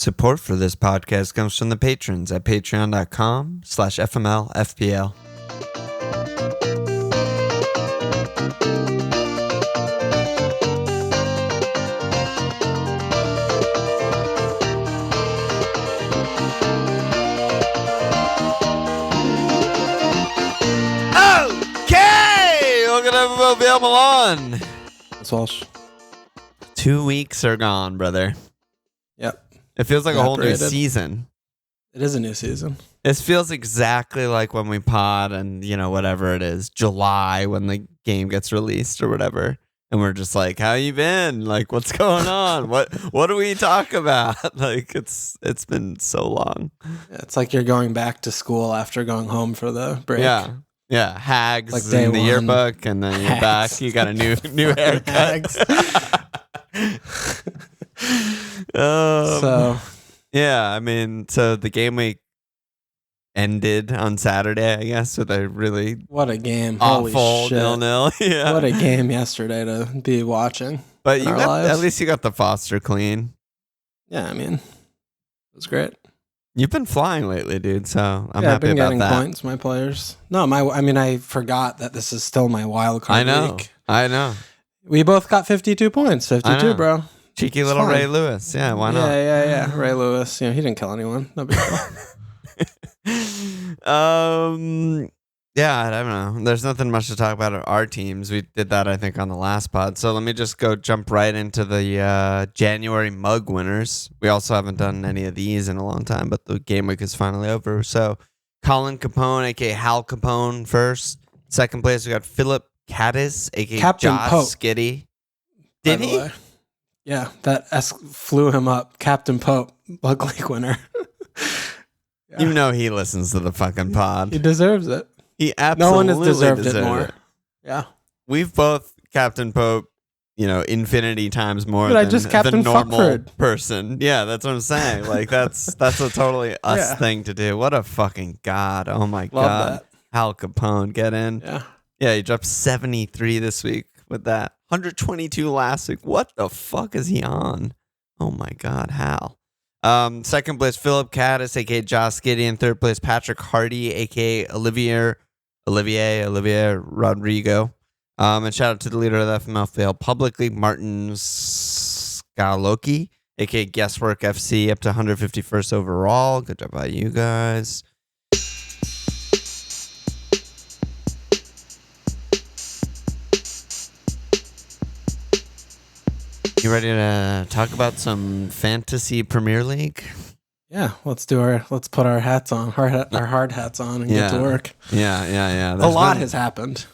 Support for this podcast comes from the patrons at patreon.com/FMLFPL. Okay! Welcome to FMLFPL Milan. It's Walsh. 2 weeks are gone, brother. Yep. It feels like a whole new season. It is a new season. It feels exactly like when we pod and, whatever it is, July when the game gets released or whatever. And we're just like, how you been? Like, what's going on? What do we talk about? Like, it's been so long. Yeah, it's like you're going back to school after going home for the break. Yeah. Hags like in the yearbook, and then you're back. You got a new haircut. So the game week ended on Saturday, I guess, with a really what a game, awful holy shit. 0-0. Yeah, what a game yesterday to be watching. But at least you got the Foster clean. Yeah, I mean, it was great. You've been flying lately, dude. So I'm happy about that. I've been getting points, my players. No, I forgot that this is still my wild card week. I know. We both got 52 points. 52, bro. Cheeky little Ray Lewis. Yeah, why not? Yeah. Ray Lewis. He didn't kill anyone. No big deal. Yeah, I don't know. There's nothing much to talk about our teams. We did that, I think, on the last pod. So let me just jump right into the January mug winners. We also haven't done any of these in a long time, but the game week is finally over. So Colin Capone, aka Hal Capone, first. Second place, we got Philip Caddis, aka Captain Josh Pope. Skiddy. Did he? Yeah, that flew him up. Captain Pope, mug league winner. Yeah. You know he listens to the fucking pod. He deserves it. He absolutely no one has deserved it more. Yeah. We've both Captain Pope, infinity times more than the normal person. Yeah, that's what I'm saying. Like that's a totally us thing to do. What a fucking god. Oh my god. That. Al Capone, get in. Yeah. Yeah, he dropped 73 this week with that. 122 last week. What the fuck is he on? Oh my god, Hal. Second place, Philip Caddis, aka Josh Gideon. Third place, Patrick Hardy, aka Olivier Rodrigo. And shout out to the leader of the FMLFPL publicly, Martin Scaloki, aka Guesswork FC, up to 151st overall. Good job by you guys. You ready to talk about some fantasy Premier League? Yeah, let's put our hats on, our hard hats on, and get to work. Yeah. A lot has happened.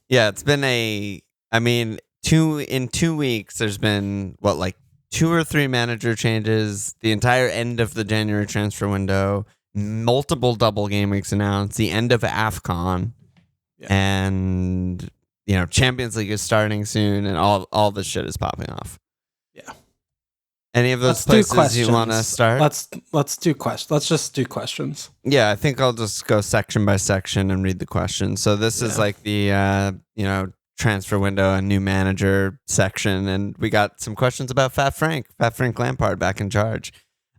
Yeah, it's been in 2 weeks. There's been 2 or 3 manager changes. The entire end of the January transfer window, multiple double game weeks announced. The end of AFCON, and Champions League is starting soon, and all this shit is popping off. Yeah. Any of those places you want to start? Let's do questions. Let's just do questions. Yeah, I think I'll just go section by section and read the questions. So this is like the transfer window and new manager section, and we got some questions about Fat Frank Lampard back in charge.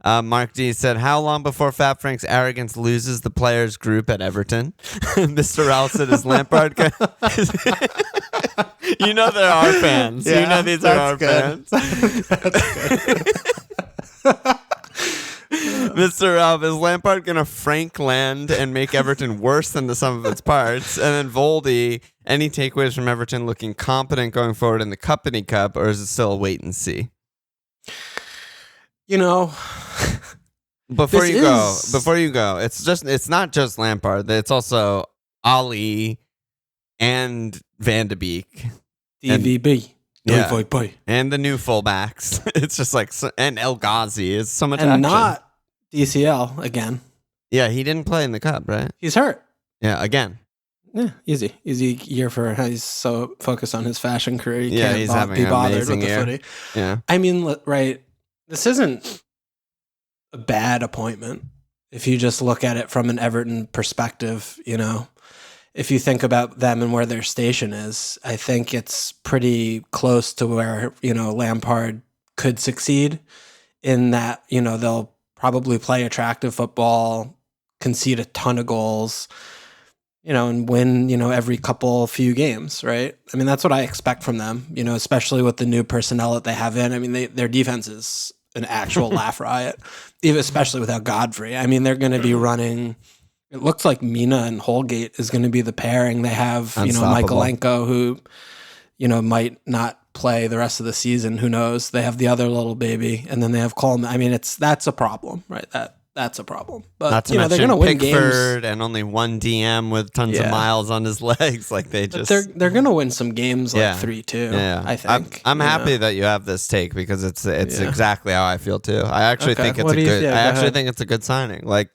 Mark D said, how long before Fat Frank's arrogance loses the players group at Everton? Mr. Ralph said, is Lampard there are fans. Yeah, these are our fans. Mr. Ralph, is Lampard going to Frank land and make Everton worse than the sum of its parts? And then Voldy, any takeaways from Everton looking competent going forward in the Company Cup, or is it still a wait and see? Before you go, it's not just Lampard. It's also Ali and Van de Beek. DVB. And the new fullbacks. It's just and El Ghazi. It's so much and action. Not DCL again. Yeah, he didn't play in the cup, right? He's hurt. Yeah, again. Yeah, easy year for he's so focused on his fashion career. He yeah, can't he's having be an bothered amazing with year. the footy. Yeah, I mean, right. This isn't a bad appointment if you just look at it from an Everton perspective. If you think about them and where their station is, I think it's pretty close to where Lampard could succeed in that. They'll probably play attractive football, concede a ton of goals, and win, every few games, right? I mean, that's what I expect from them, especially with the new personnel that they have in. I mean, their defense is an actual laugh riot, even especially without Godfrey. I mean, they're going to be running. It looks like Mina and Holgate is going to be the pairing. They have, Michaelenko, who, might not play the rest of the season. Who knows? They have the other little baby, and then they have Coleman. I mean, that's a problem, right? That's a problem. But not to they're mention going to win Pickford games, and only one DM with tons of miles on his legs. Like they're going to win some games like 3-2. Yeah. I think. I'm happy that you have this take because it's exactly how I feel too. I actually think it's think it's a good signing. Like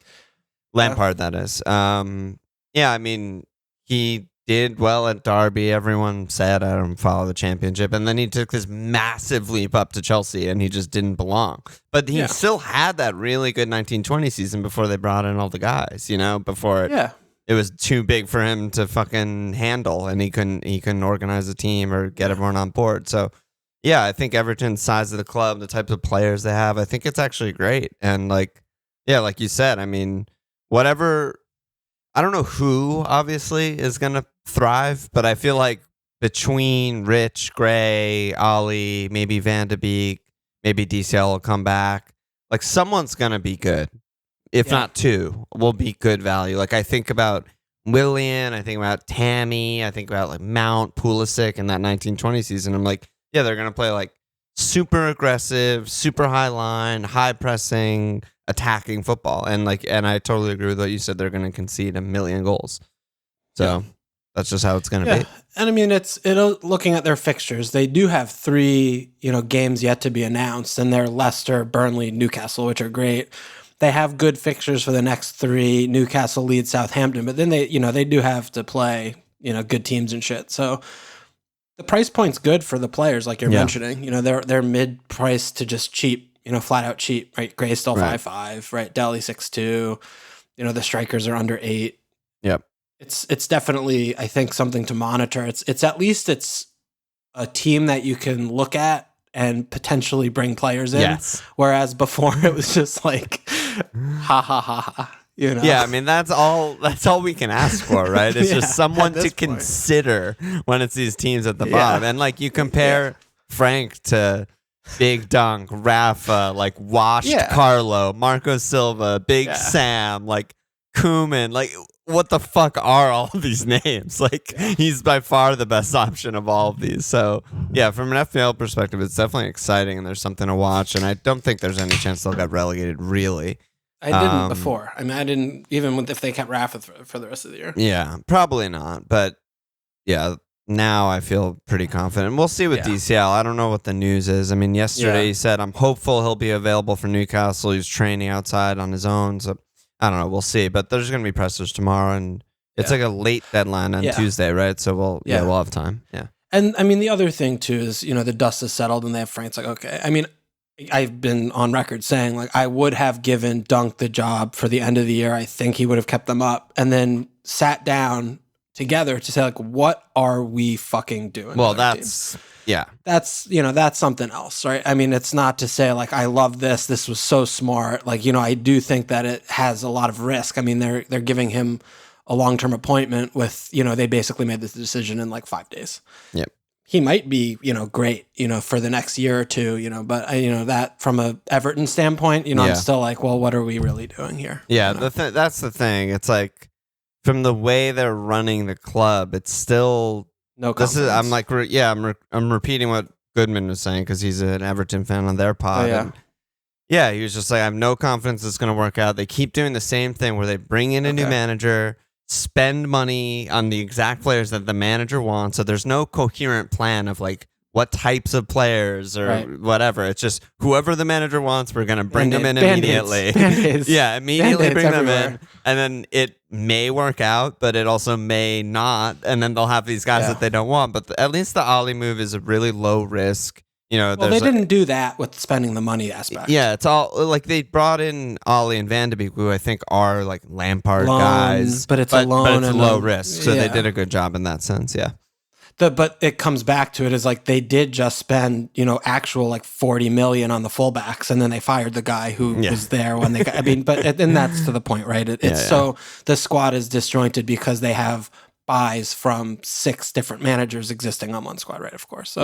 Lampard, that is. I mean, he did well at Derby. Everyone said, I don't follow the championship. And then he took this massive leap up to Chelsea and he just didn't belong. But he still had that really good 1920 season before they brought in all the guys, before it was too big for him to fucking handle and he couldn't organize a team or get everyone on board. So, I think Everton's size of the club, the types of players they have, I think it's actually great. And like you said, I mean, whatever, I don't know who obviously is going to thrive, but I feel like between Rich, Gray, Ollie, maybe Van de Beek, maybe DCL will come back. Like someone's going to be good. If not two, will be good value. Like I think about Willian, I think about Tammy, I think about like Mount, Pulisic in that 1920 season. I'm like, they're going to play like super aggressive, super high line, high pressing, attacking football. And I totally agree with what you said. They're going to concede 1 million goals. So that's just how it's going to be. And I mean, it's looking at their fixtures, they do have 3, games yet to be announced, and they're Leicester, Burnley, Newcastle, which are great. They have good fixtures for the next 3, Newcastle, Leeds, Southampton, but then they do have to play, good teams and shit. So the price point's good for the players, like you're mentioning. They're mid-price to just cheap, flat out cheap, right? Gray's still 5'5", right? Deli 6'2", the strikers are under 8. Yep. It's definitely, I think, something to monitor. It's at least it's a team that you can look at and potentially bring players in. Yes. Whereas before it was just like, ha ha ha ha. Yeah, I mean that's all we can ask for, right? It's just someone to consider when it's these teams at the bottom. And like you compare Frank to Big Dunk, Rafa, like washed Carlo, Marco Silva, Big Sam, like Koeman, like what the fuck are all of these names? Like he's by far the best option of all of these. So from an FPL perspective, it's definitely exciting and there's something to watch. And I don't think there's any chance they'll get relegated, really. I didn't before. I mean, I didn't even if they kept Rafa for the rest of the year. Yeah, probably not. But now I feel pretty confident. We'll see with DCL. I don't know what the news is. I mean, yesterday he said, I'm hopeful he'll be available for Newcastle. He's training outside on his own. So I don't know. We'll see. But there's going to be pressers tomorrow. And it's like a late deadline on Tuesday, right? So we'll have time. Yeah. And I mean, the other thing too is, the dust is settled and they have Frank's like, okay. I mean, I've been on record saying like I would have given Dunk the job for the end of the year. I think he would have kept them up and then sat down together to say like, what are we fucking doing? Well, that's that's something else, right? I mean, it's not to say like I love this. This was so smart. Like I do think that it has a lot of risk. I mean, they're giving him a long-term appointment with they basically made this decision in like 5 days. Yep. He might be, great, for the next year or two, but that from a Everton standpoint, I'm still like, well, what are we really doing here? Yeah, that's the thing. It's like from the way they're running the club, it's still no confidence. I'm like, I'm repeating what Goodman was saying because he's an Everton fan on their pod. Oh, yeah. He was just like, I have no confidence it's going to work out. They keep doing the same thing where they bring in a new manager, spend money on the exact players that the manager wants. So there's no coherent plan of like what types of players or whatever. It's just whoever the manager wants, we're going to bring them in immediately. Immediately bring them in. And then it may work out, but it also may not. And then they'll have these guys that they don't want. But at least the Ollie move is a really low risk. Well, they didn't do that with spending the money aspect. Yeah, it's all like they brought in Ollie and Van de Beek, who I think are like Lampard guys, but it's a loan, but it's low risk. So they did a good job in that sense. Yeah. But it comes back to it is like they did just spend, actual like 40 million on the fullbacks, and then they fired the guy who was there when they got, I mean, but and that's to the point, right? So the squad is disjointed because they have buys from 6 different managers existing on one squad, right? Of course.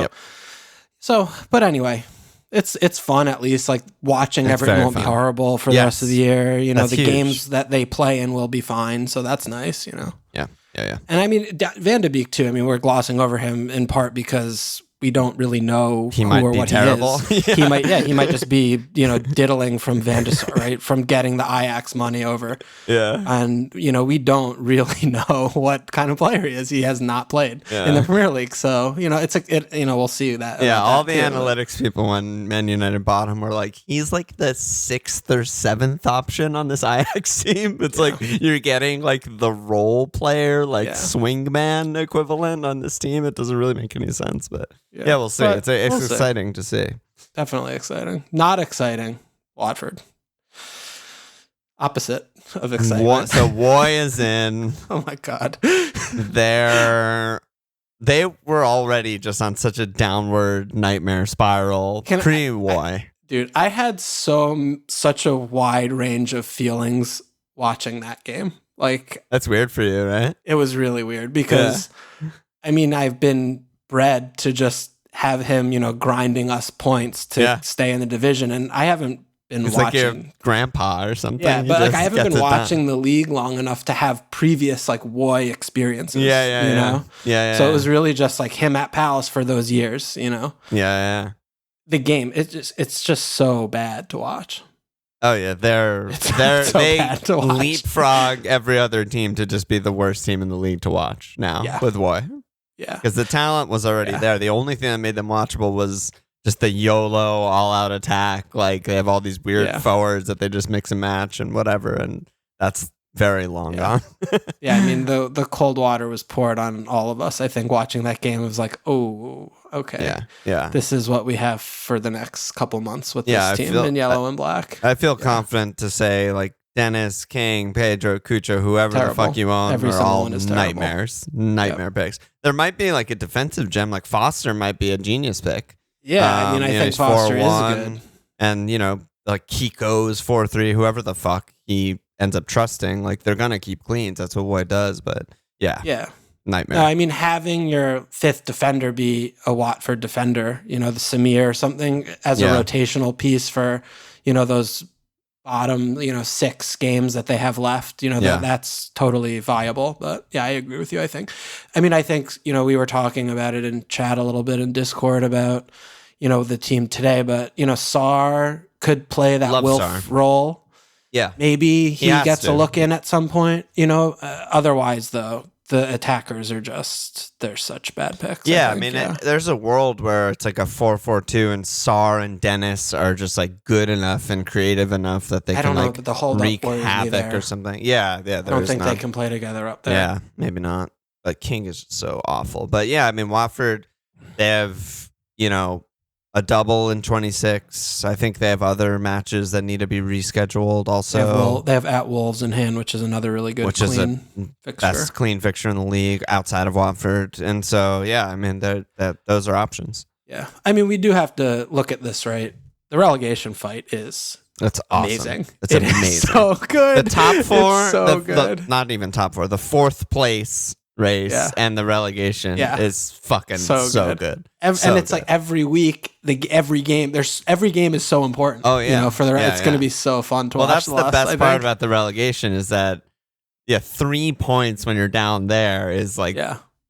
But anyway, it's fun at least. Like watching Everton won't be horrible for the rest of the year. The huge. Games that they play in will be fine, so that's nice. Yeah. And I mean, Van de Beek too. I mean, we're glossing over him in part because we don't really know he who might or be what terrible. he is. He might just be, diddling from Van de Sar, right? From getting the Ajax money over. Yeah. And, we don't really know what kind of player he is. He has not played in the Premier League. So, we'll see that. Yeah. All the analytics people when Man United bought him were like, he's like the 6th or 7th option on this Ajax team. It's like you're getting like the role player, like swingman equivalent on this team. It doesn't really make any sense, but yeah, we'll see. It's exciting to see. Definitely exciting. Not exciting. Watford. Opposite of excitement. So Woy is in. Oh my God. They were already just on such a downward nightmare spiral pre-Woy. Dude, I had such a wide range of feelings watching that game. Like, that's weird for you, right? It was really weird because I mean, I've been bred to just have him, grinding us points to stay in the division. And I haven't been watching. Like your grandpa or something. Yeah, but like I haven't been watching the league long enough to have previous like Woy experiences. Yeah. So it was really just like him at Palace for those years, Yeah. The game, it's just so bad to watch. Oh yeah, they leapfrog every other team to just be the worst team in the league to watch now with Woy. Yeah, because the talent was already there. The only thing that made them watchable was just the YOLO all-out attack. Like they have all these weird forwards that they just mix and match and whatever, and that's very long gone. Yeah, I mean the cold water was poured on all of us. I think watching that game was like, oh, okay, this is what we have for the next couple months with this team in yellow and black. I feel confident to say like Dennis, King, Pedro, Cucho, whoever the fuck you own, are all nightmares. Nightmare picks. There might be like a defensive gem, like Foster might be a genius pick. Yeah, I mean, I think Foster is good. And, like Kiko's 4-3, whoever the fuck he ends up trusting, like they're going to keep cleans. That's what Woy does. But yeah. Nightmare. I mean, having your 5th defender be a Watford defender, the Samir or something as a rotational piece for, those bottom 6 games that they have left, that's totally viable. But yeah, I agree with you. I think we were talking about it in chat a little bit in Discord about the team today, but Sarr could play that Wilf role. Maybe he gets a look in at some point. Otherwise though, the attackers they're such bad picks. Yeah, I mean, there's a world where it's like a 4-4-2 and Sarr and Dennis are just like good enough and creative enough that they can like wreak havoc or something. Yeah. I don't think they can play together up there. Yeah, maybe not. But King is so awful. But yeah, I mean, Watford, they have, a double in 26. I think they have other matches that need to be rescheduled also. They have at Wolves in hand, which is another really good clean fixture. Best clean fixture in the league outside of Watford. And so, yeah, I mean, those are options. Yeah. I mean, we do have to look at this, right? The relegation fight is amazing. It's amazing. Is so good. The top 4, it's so good. Not even top 4, the 4th place race and the relegation is fucking so good. And it's like every week, every game is so important. Oh yeah, for the it's going to be so fun to watch. Well, that's the best part about the relegation is that 3 points when you're down there is like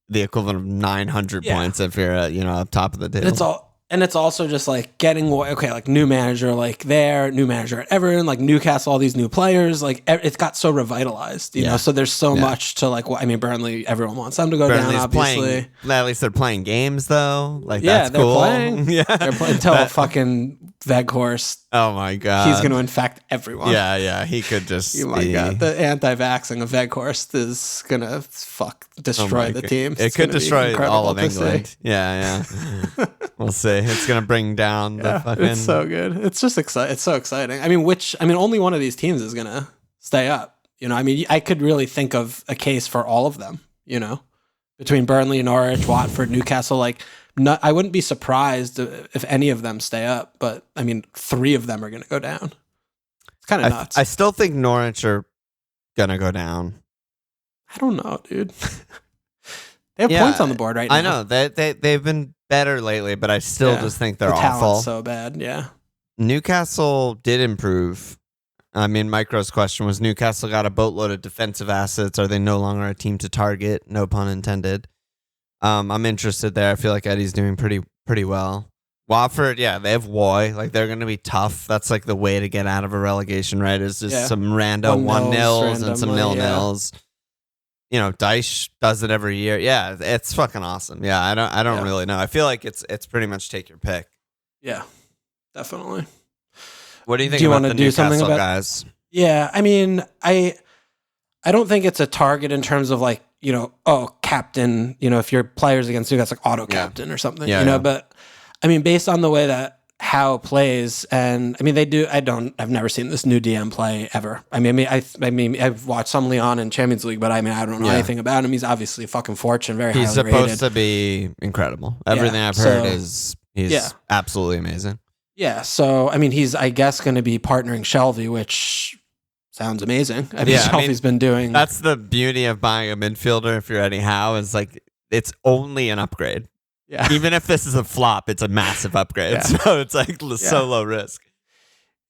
the equivalent of 900 points if you're up top of the table. And it's also just like getting like new manager new manager at Everton, like Newcastle, all these new players, like it's got so revitalized, you know. So there's so much to like. I mean, Burnley, everyone wants them to go down. Obviously, at least they're playing games though. Like that's cool. Playing. They're playing until fucking Veghorst. Oh my god, he's going to infect everyone. Yeah, he could just. Oh my god, the anti-vaxxing of Veghorst is gonna destroy the team. It could destroy all of England. Yeah. We'll see. It's gonna bring down the fucking. It's so good. It's just exciting. It's so exciting. I mean, only one of these teams is gonna stay up. I mean, I could really think of a case for all of them. between Burnley, Norwich, Watford, Newcastle. Like, I wouldn't be surprised if any of them stay up, but I mean, 3 of them are going to go down. It's kind of nuts. I still think Norwich are going to go down. I don't know, dude. They have points on the board right now. I know. They've been better lately, but I still just think they're awful. So bad, yeah. Newcastle did improve. I mean, Micro's question was, Newcastle got a boatload of defensive assets. Are they no longer a team to target? No pun intended. I'm interested there. I feel like Eddie's doing pretty well. Watford, yeah, they have Woy. Like, they're going to be tough. That's like the way to get out of a relegation, right? Is just some random 1-0s and some 0-0s. You know, Dyche does it every year. Yeah, it's fucking awesome. Yeah, I don't really know. I feel like it's pretty much take your pick. Yeah, definitely. What do you think about the Newcastle guys? Yeah, I mean, I don't think it's a target in terms of like, you know, captain, you know, if your players against Newcastle, like auto captain or something, you know, but I mean, based on the way that Howe plays, and I mean, I've never seen this new DM play ever. I mean, I've watched some Leon in Champions League, but I mean, I don't know anything about him. He's obviously a fucking fortune, He's supposed to be incredible. Everything I've heard is he's absolutely amazing. Yeah, so I mean, he's, I guess, going to be partnering Shelvey, which sounds amazing. I mean, Shelvey's been doing. That's the beauty of buying a midfielder. If you're Eddie Howe, is like it's only an upgrade. Yeah. Even if this is a flop, it's a massive upgrade. Yeah. So it's like so low risk.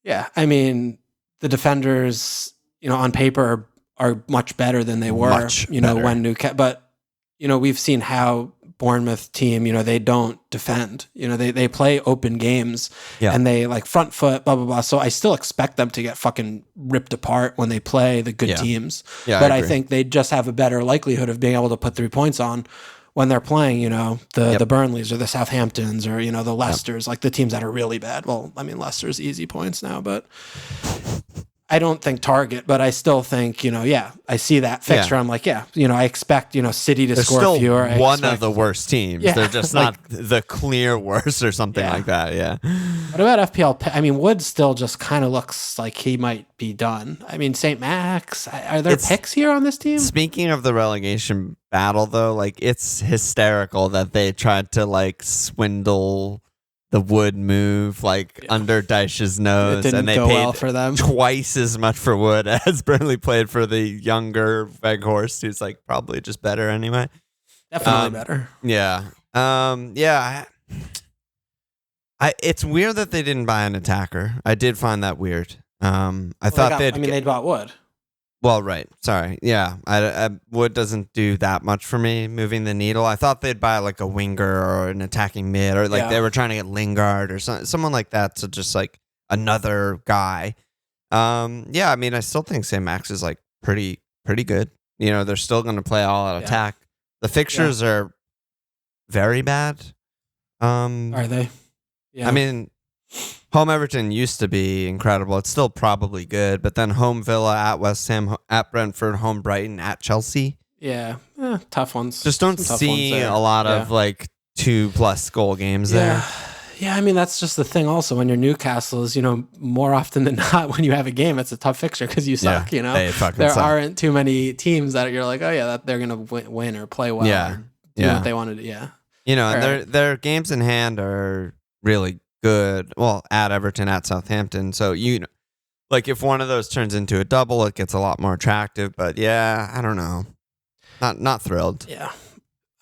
Yeah. I mean, the defenders, you know, on paper are much better than they were, when Newcastle. But, you know, we've seen how Bournemouth team, you know, they don't defend. You know, they play open games and they like front foot, blah, blah, blah. So I still expect them to get fucking ripped apart when they play the good teams. Yeah, but I think they just have a better likelihood of being able to put 3 points on when they're playing, you know, the Burnleys or the Southamptons or, you know, the Leicesters, like the teams that are really bad. Well, I mean, Leicester's easy points now, but I don't think target, but I still think, you know, I see that fixture. I'm like, you know, I expect, you know, City to score fewer. They're still one of the worst teams. Yeah, they're just like, not the clear worst or something like that. Yeah. What about FPL? I mean, Wood still just kind of looks like he might be done. I mean, St. Max, are there picks here on this team? Speaking of the relegation battle, though, like it's hysterical that they tried to like swindle the Wood move under Dyche's nose, and they paid well for them. Twice as much for Wood as Burnley played for the younger Weghorst, who's like probably just better anyway. Definitely better. Yeah. It's weird that they didn't buy an attacker. I did find that weird. They bought Wood. Well, right. Sorry. Yeah. Wood doesn't do that much for me, moving the needle. I thought they'd buy like a winger or an attacking mid, or like they were trying to get Lingard or someone like that to just like another guy. I mean, I still think St. Max is like pretty good. You know, they're still going to play all out attack. The fixtures are very bad. Are they? Yeah. I mean, home Everton used to be incredible. It's still probably good, but then home Villa, at West Ham, at Brentford, home Brighton, at Chelsea. Yeah, tough ones. Just don't see a lot of like 2+ goal games there. Yeah, I mean, that's just the thing also when you're Newcastle is, you know, more often than not when you have a game, it's a tough fixture because you suck, you know. There aren't too many teams that you're like, oh yeah, that they're going to win or play well or do what they want to do. Yeah. You know, and their games in hand are really good. Well, at Everton, at Southampton. So, you know, like if one of those turns into a double, it gets a lot more attractive. But yeah, I don't know. Not thrilled. Yeah.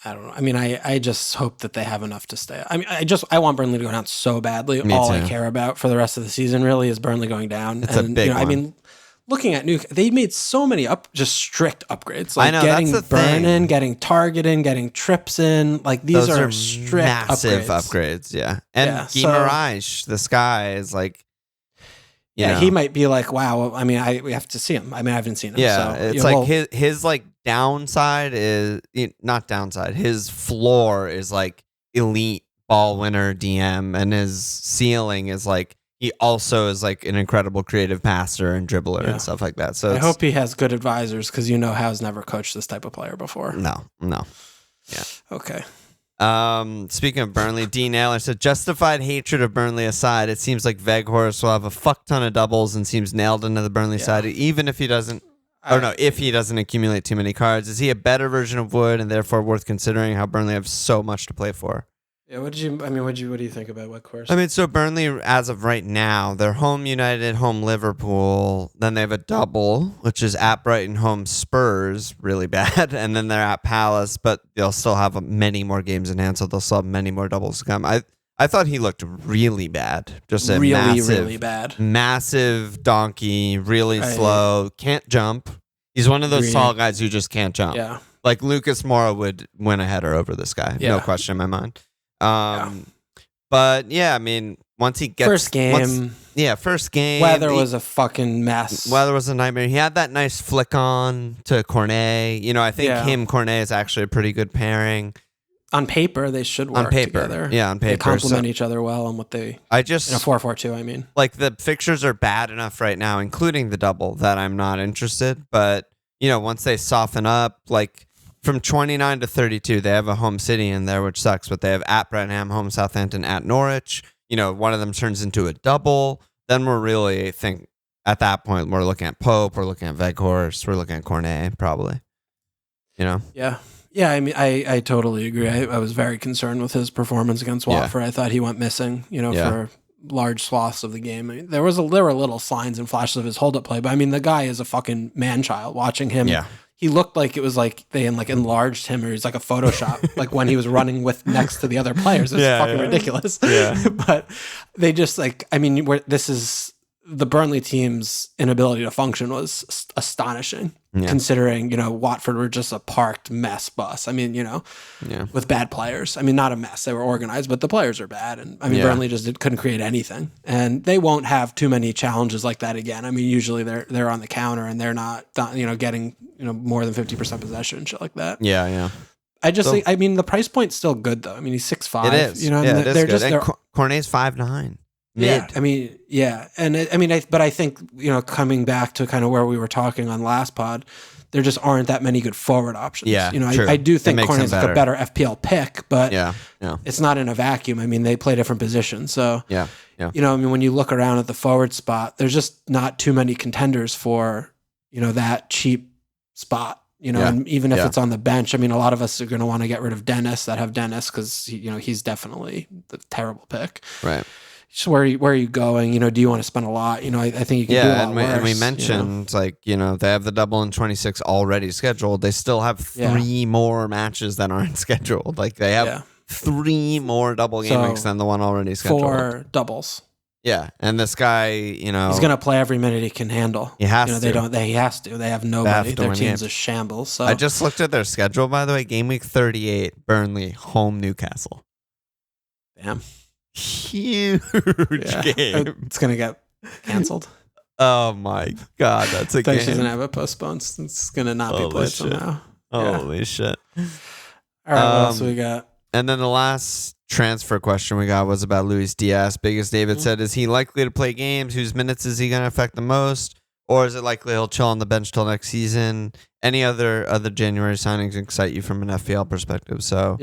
I don't know. I mean, I just hope that they have enough to stay. I mean, I want Burnley to go down so badly. All I care about for the rest of the season really is Burnley going down. It's a big one. I mean, looking at they made so many just strict upgrades. Like getting Burn-in, getting Target in, getting Trips in. Like these are strict massive upgrades. Yeah. And Guimaraes, this guy is like, he might be like, wow. I mean, we have to see him. I mean, I haven't seen him. Yeah, so, it's like his like downside is not downside. His floor is like elite ball winner DM, and his ceiling is like he also is like an incredible creative passer and dribbler and stuff like that. So I hope he has good advisors because Howe's never coached this type of player before. No. Yeah. Okay. Speaking of Burnley, D. Naylor said, justified hatred of Burnley aside, it seems like Weghorst will have a fuck ton of doubles and seems nailed into the Burnley side, even if he doesn't Or no, if he doesn't accumulate too many cards, is he a better version of Wood and therefore worth considering how Burnley have so much to play for? Yeah, what do you think about Woodcourse? I mean, so Burnley, as of right now, they're home United, home Liverpool. Then they have a double, which is at Brighton, home Spurs, really bad. And then they're at Palace, but they'll still have many more games in hand, so they'll still have many more doubles to come. I thought he looked really bad. Just a really bad. Massive donkey, really slow, can't jump. He's one of those tall guys who just can't jump. Yeah. Like Lucas Moura would win a header over this guy. Yeah. No question in my mind. But yeah, I mean, once he gets first game, Weather was a fucking mess. Weather was a nightmare. He had that nice flick on to Cornet. You know, I think Cornet is actually a pretty good pairing. On paper, they should work together. Yeah, on paper, they complement each other well on what they. In a 4-4-2. I mean, like the fixtures are bad enough right now, including the double, that I'm not interested. But you know, once they soften up, like. From 29 to 32, they have a home city in there, which sucks, but they have at Brentford, home Southampton, at Norwich. You know, one of them turns into a double. Then we're really, I think, at that point, we're looking at Pope, we're looking at Weghorst, we're looking at Cornet, probably. You know? Yeah. Yeah, I mean, I totally agree. I was very concerned with his performance against Watford. I thought he went missing, for large swaths of the game. I mean, there were little signs and flashes of his hold-up play, but I mean, the guy is a fucking man-child. Watching him... Yeah. He looked like it was like they enlarged him, or he's like a Photoshop, like when he was running next to the other players. It's fucking ridiculous. Yeah. But they just this is the Burnley team's inability to function was astonishing, considering, Watford were just a parked mess bus. I mean, with bad players. I mean, not a mess. They were organized, but the players are bad. And I mean, Burnley just couldn't create anything. And they won't have too many challenges like that again. I mean, usually they're on the counter and they're not, getting, more than 50% possession and shit like that. Yeah, yeah. I just think, I mean, the price point's still good though. I mean, he's 6'5". It is. It is they're good. And Cornet's 5'9". Mid. Yeah, I mean, and but I think coming back to kind of where we were talking on last pod, there just aren't that many good forward options. Yeah, I do think Cornet's like a better FPL pick, but it's not in a vacuum. I mean, they play different positions, so I mean, when you look around at the forward spot, there's just not too many contenders for that cheap spot. And even if it's on the bench, I mean, a lot of us are going to want to get rid of Dennis because he's definitely the terrible pick, right? So where are you going? Do you want to spend a lot? I think you can do a lot worse. And we mentioned, they have the double in 26 already scheduled. They still have 3 more matches that aren't scheduled. Like, they have 3 more double game weeks than the one already scheduled. 4 doubles. Yeah, and this guy, he's going to play every minute he can handle. He has to. He has to. They have nobody. Their team's a shambles. So I just looked at their schedule, by the way. Game week 38, Burnley, home Newcastle. Damn. Huge game. It's going to get canceled. Oh my God, that's a game. She's going to have it postponed. It's going to not be played somehow. Holy shit. All right, what else we got? And then the last transfer question we got was about Luis Diaz. Big as David said, is he likely to play games? Whose minutes is he going to affect the most? Or is it likely he'll chill on the bench till next season? Any other January signings excite you from an FPL perspective? So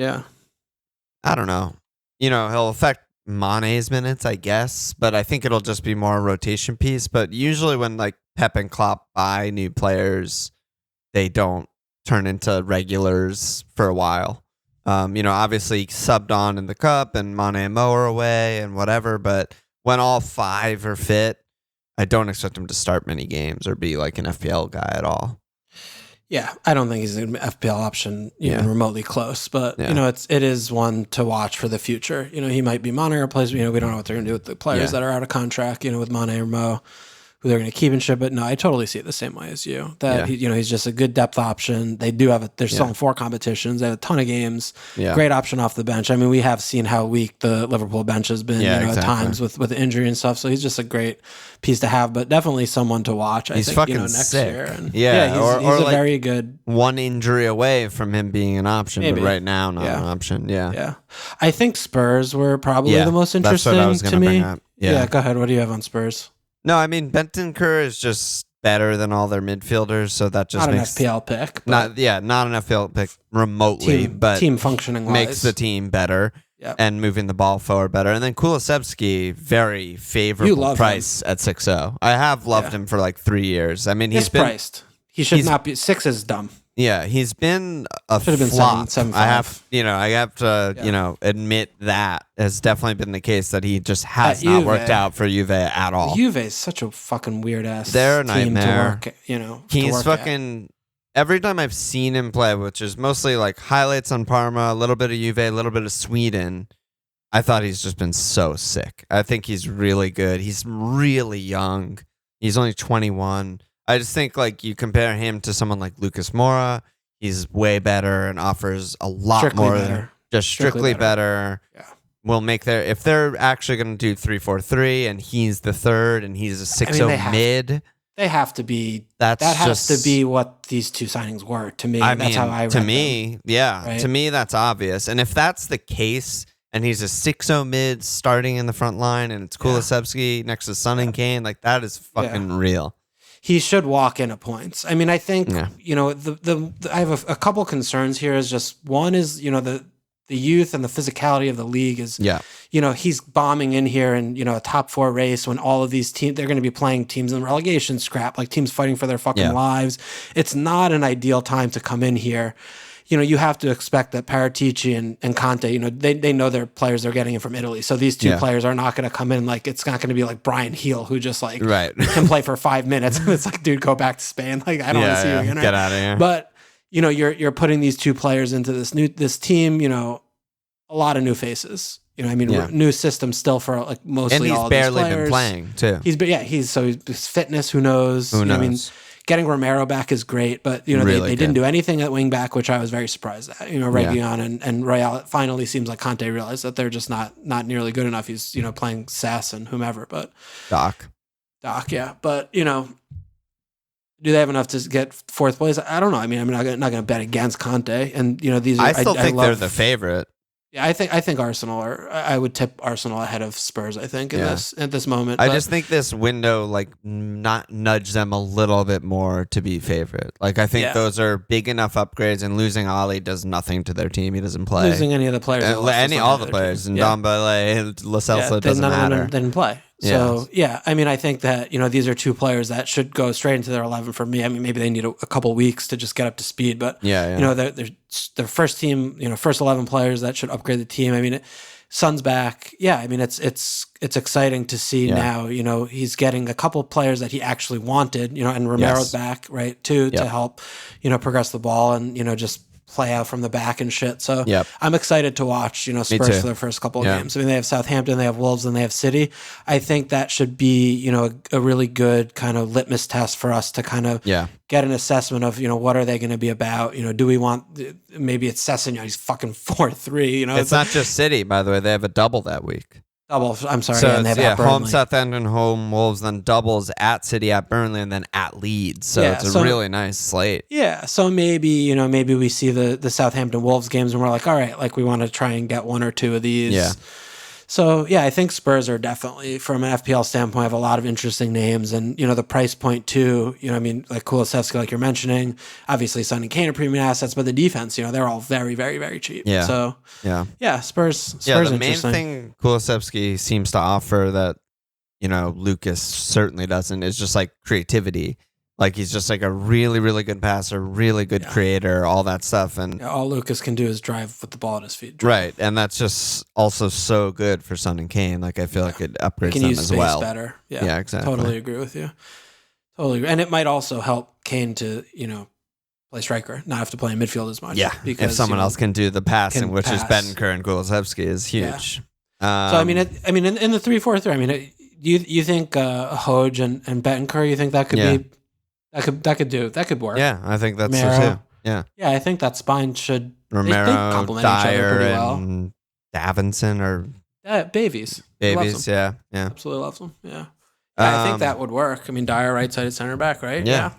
I don't know. He'll affect Mane's minutes, I guess, but I think it'll just be more a rotation piece. But usually when Pep and Klopp buy new players, they don't turn into regulars for a while. Obviously subbed on in the cup and Mane and Mo are away and whatever, but when all 5 are fit, I don't expect him to start many games or be like an FPL guy at all. Yeah, I don't think he's an FPL option even remotely close, but it is one to watch for the future. He might be Mane replacement. We don't know what they're going to do with the players that are out of contract. With Mane or Mo, who they're going to keep and ship. But no, I totally see it the same way as you. That he's just a good depth option. They do have they're still in 4 competitions. They have a ton of games. Yeah. Great option off the bench. I mean, we have seen how weak the Liverpool bench has been. At times with injury and stuff. So he's just a great piece to have, but definitely someone to watch. I think fucking next sick. year. And he's a very good one injury away from him being an option, but right now not an option. Yeah. I think Spurs were probably the most interesting to me. Yeah, go ahead. What do you have on Spurs? No, I mean Bentancur is just better than all their midfielders, so that just makes an FPL pick. Not an FPL pick remotely, but team functioning makes the team better and moving the ball forward better. And then Kulusevski, very favorable price at 6-0. I have loved him for 3 years. I mean, he's been priced. He should not be. 6 is dumb. Yeah, he's been a Should have been flop. 7.5. I have to, admit that has definitely been the case that he just has At not Juve. worked out for Juve at all. Juve is such a fucking weird ass They're a team nightmare. to work. He's to work fucking. Every time I've seen him play, which is mostly like highlights on Parma, a little bit of Juve, a little bit of Sweden, I thought he's just been so sick. I think he's really good. He's really young. He's only 21. I just think like you compare him to someone like Lucas Moura, he's way better and offers a lot Strictly more better. than just strictly better. Yeah. Will make if they're actually going to do 3-4-3 and he's the third and he's a 6-0 mid. They have to be. That has to be what these two signings were to me. That's how I read to them. me, yeah. Right? To me, that's obvious. And if that's the case, and he's a 6-0 mid starting in the front line, and it's Kulusevski next to Son and Kane, like that is fucking real. He should walk in at points. I mean, I think I have a couple concerns here. Is just one is the youth and the physicality of the league is he's bombing in here and a top 4 race when all of these teams they're going to be playing teams in relegation scrap, like teams fighting for their fucking lives. It's not an ideal time to come in here. You have to expect that Paratici and Conte, they know their players they're getting in from Italy. So these two players are not going to come in like it's not going to be like Brian Heel who just like can play for 5 minutes. It's like, dude, go back to Spain. Like I don't want to see you again. Right? Get out of here. But you're putting these two players into this team. A lot of new faces. New system still for like mostly all of these players. And he's barely been playing too. His fitness. Who knows? Who knows? I mean, getting Romero back is great, but they didn't do anything at wing back, which I was very surprised at. Reguilon and Royale. It finally seems like Conte realized that they're just not nearly good enough. He's playing Sass and whomever, but Doc, yeah. But do they have enough to get 4th place? I don't know. I mean, I'm not going to bet against Conte, and these are. I still think they're the favorite. Yeah, I think Arsenal I would tip Arsenal ahead of Spurs. I think at this moment. I just think this window not nudge them a little bit more to be favorite. Like I think those are big enough upgrades, and losing Ali does nothing to their team. He doesn't play. Losing any of the players, all the players, and Ndombele, Lo Celso doesn't matter. They didn't play. So I mean, I think that these are two players that should go straight into their 11 for me. I mean, maybe they need a couple weeks to just get up to speed, but they're first team, first 11 players that should upgrade the team. I mean, Son's back. Yeah, I mean, it's exciting to see now. He's getting a couple players that he actually wanted. And Romero's back, right, too, to help progress the ball and just play out from the back and shit. So I'm excited to watch, Spurs for their first couple of games. I mean, they have Southampton, they have Wolves, and they have City. I think that should be, a really good kind of litmus test for us to kind of get an assessment of, what are they going to be about? Do we want, maybe it's Sessegnon, he's fucking 4-3, It's not just City, by the way. They have a double that week. Double, I'm sorry. So and they have home Southampton, home Wolves, then doubles at City, at Burnley, and then at Leeds. So it's a really nice slate. Yeah, so maybe maybe we see the Southampton Wolves games and we're like, all right, like we want to try and get 1 or 2 of these. Yeah. So I think Spurs are definitely, from an FPL standpoint, have a lot of interesting names, and the price point too. I mean, like Kulusevski, like you're mentioning, obviously Son and Kane are premium assets, but the defense, they're all very, very, very cheap. Yeah. So Spurs. The main thing Kulusevski seems to offer that Lucas certainly doesn't is just like creativity. Like he's just like a really, really good passer, really good creator, all that stuff. And all Lucas can do is drive with the ball at his feet. Right. And that's just also so good for Son and Kane. Like I feel like it upgrades them as well. Better. Yeah, exactly. Totally agree with you. Totally agree. And it might also help Kane to, play striker, not have to play in midfield as much. Yeah. Because if someone else can do the passing, which is Bentancur and Kulusevski, is huge. Yeah. So I mean, in the 3-4-3, I mean, you think Hodge and Bentancur, you think that could be. That could work. Yeah, I think that's so too. Yeah. Yeah, I think that spine should Romero, they complement each other pretty well. And Davinson or Babies. Yeah. Absolutely loves them. Yeah. I think that would work. I mean, Dyer right-sided center back, right? Yeah.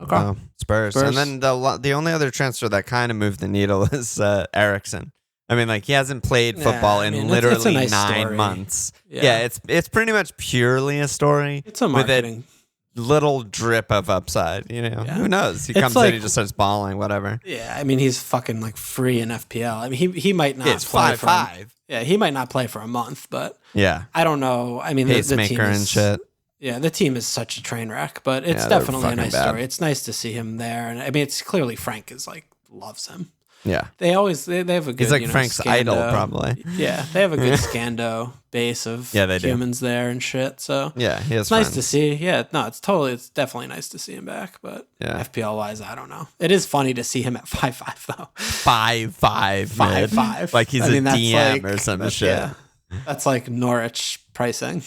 Okay. Spurs. And then the only other transfer that kind of moved the needle is Eriksson. I mean, like he hasn't played football in literally it's a nice 9 story. months. Yeah. It's pretty much purely a story. It's a marketing. With a little drip of upside, Who knows? He comes in, he just starts balling, whatever. Yeah, I mean, he's fucking like free in FPL. I mean, he might not play for 5-5. Yeah, he might not play for a month, but I don't know. I mean, pacemaker the team and shit. Yeah, the team is such a train wreck, but it's Yeah, they're definitely a fucking nice bad. story. It's nice to see him there, and I mean, it's clearly Frank is like loves him. Yeah. They always they have a good. He's like Frank's idol, probably. Yeah, they have a good Scando base of they do. humans there and shit. So Yeah, he has it's nice friends. to see. Yeah, no, it's definitely nice to see him back. But Yeah. FPL wise, I don't know. It is funny to see him at 5'5" though. 5'5", 5'5". like he's I mean, a that's DM like- or some that's- shit. yeah. That's like Norwich pricing.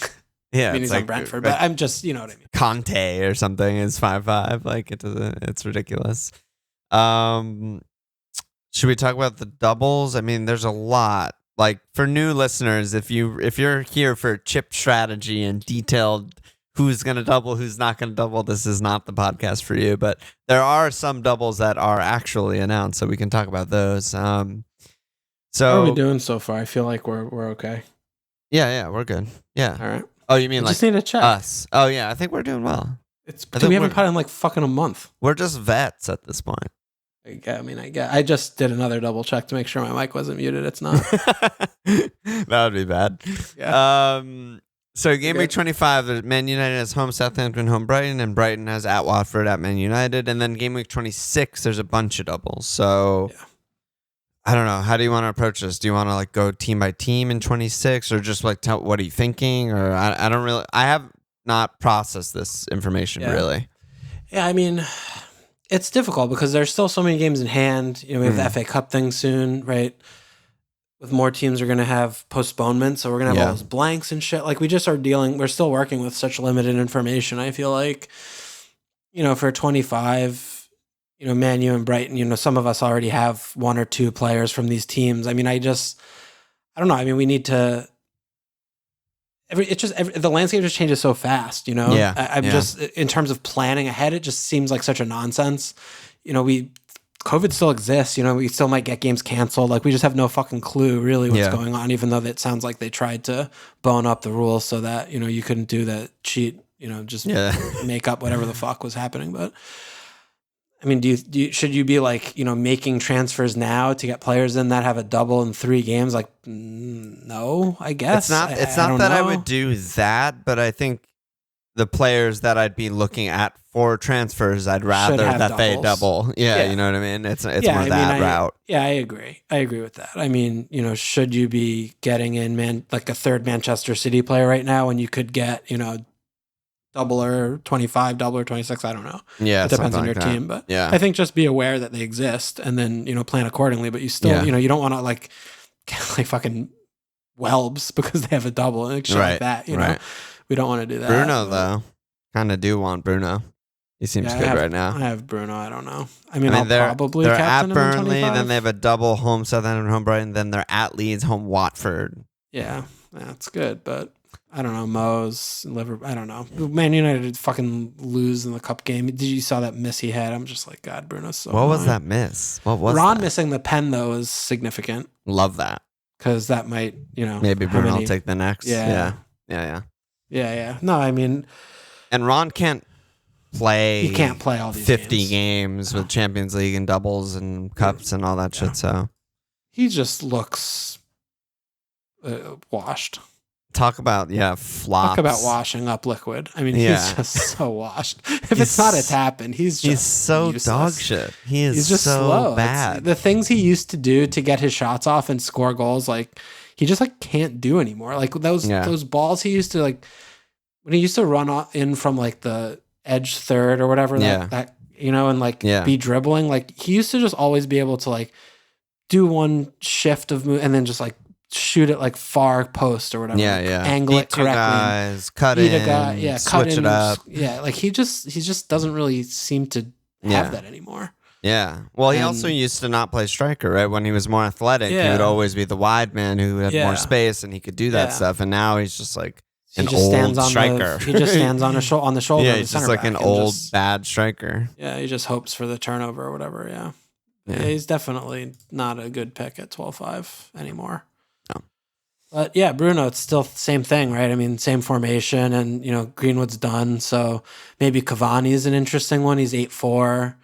Yeah, I mean, it's he's on Brentford, but I'm just, you know what I mean. Conte or something is 5'5". Like it's ridiculous. Should we talk about the doubles? I mean, there's a lot. Like for new listeners, if you're here for chip strategy and detailed who's gonna double, who's not gonna double, this is not the podcast for you. But there are some doubles that are actually announced, so we can talk about those. So How are we doing so far? I feel like we're okay. Yeah, we're good. Yeah. All right. Oh, you mean I like just need to check. us? Oh yeah, I think we're doing well. We haven't put in like fucking a month. We're just vets at this point. I just did another double check to make sure my mic wasn't muted. It's not. That would be bad. Yeah. So game week 25, Man United has home Southampton, home Brighton, and Brighton has at Watford, at Man United. And then game week 26, there's a bunch of doubles. So Yeah. I don't know. How do you want to approach this? Do you want to like go team by team in 26, or just like tell what are you thinking? Or I don't really. I have not processed this information really. Yeah, I mean, it's difficult because there's still so many games in hand. You know, we have the FA Cup thing soon, right? With more teams are going to have postponements, so we're going to have all those blanks and shit. Like we're still working with such limited information. I feel like, you know, for 25, you know, Man U and Brighton, you know, some of us already have one or two players from these teams. I mean, I don't know. I mean, we need to. The landscape just changes so fast, you know. Yeah, I'm just in terms of planning ahead. It just seems like such a nonsense. You know, COVID still exists. You know, we still might get games canceled. Like we just have no fucking clue really what's going on. Even though it sounds like they tried to bone up the rules so that you know you couldn't do that cheat. You know, just make up whatever the fuck was happening. But I mean, should you be like, you know, making transfers now to get players in that have a double in 3 games? Like, no, I guess. It's not that I would do that, but I think the players that I'd be looking at for transfers, I'd rather that they double. Yeah, you know what I mean? It's more that route. Yeah, I agree. I agree with that. I mean, you know, should you be getting in like a third Manchester City player right now when you could get, you know, double or 25, double or 26, I don't know. Yeah, it depends on your team, but I think just be aware that they exist and then, you know, plan accordingly, but you still, you know, you don't want to like fucking Welbs because they have a double and shit like that, you know. We don't want to do that. Bruno though, kind of do want Bruno. He seems good right now. I have Bruno. I don't know. I mean, I'll probably they're captain at Burnley, him in 25. then they have a double home Southampton, home Brighton, then they're at Leeds, home Watford. Yeah, that's good, but I don't know. Mo's, Liverpool. I don't know. Man United fucking lose in the cup game. Did you saw that miss he had? I'm just like, God, Bruno's so. What was that miss? What was Ron that? missing the pen though is significant. Love that because that might, you know, maybe Bruno will take the next. Yeah. No, I mean, and Ron can't play. He can't play all these 50 games with Champions League and doubles and cups and all that shit. So he just looks washed. Talk about flops. Talk about washing up liquid. I mean, he's just so washed. If it's not a tap in, he's so useless. Dog shit. He's just so slow. bad. The things he used to do to get his shots off and score goals, like he just like can't do anymore. Like those balls he used to like when he used to run in from like the edge third or whatever that you know and like be dribbling. Like he used to just always be able to like do one shift of move and then just like shoot it like far post or whatever. Angle it correctly. Guys, cut in. A guy, switch it up. Like he just doesn't really seem to have that anymore. Yeah. Well, he also used to not play striker, right? When he was more athletic, he would always be the wide man who had more space and he could do that stuff. And now he's just like an old striker. He just stands on the shoulder. Yeah, he's just like an old bad striker. Yeah, he just hopes for the turnover or whatever. Yeah, he's definitely not a good pick at 12-5 anymore. But yeah, Bruno, it's still the same thing, right? I mean, same formation and, you know, Greenwood's done. So maybe Cavani is an interesting one. He's 8-4.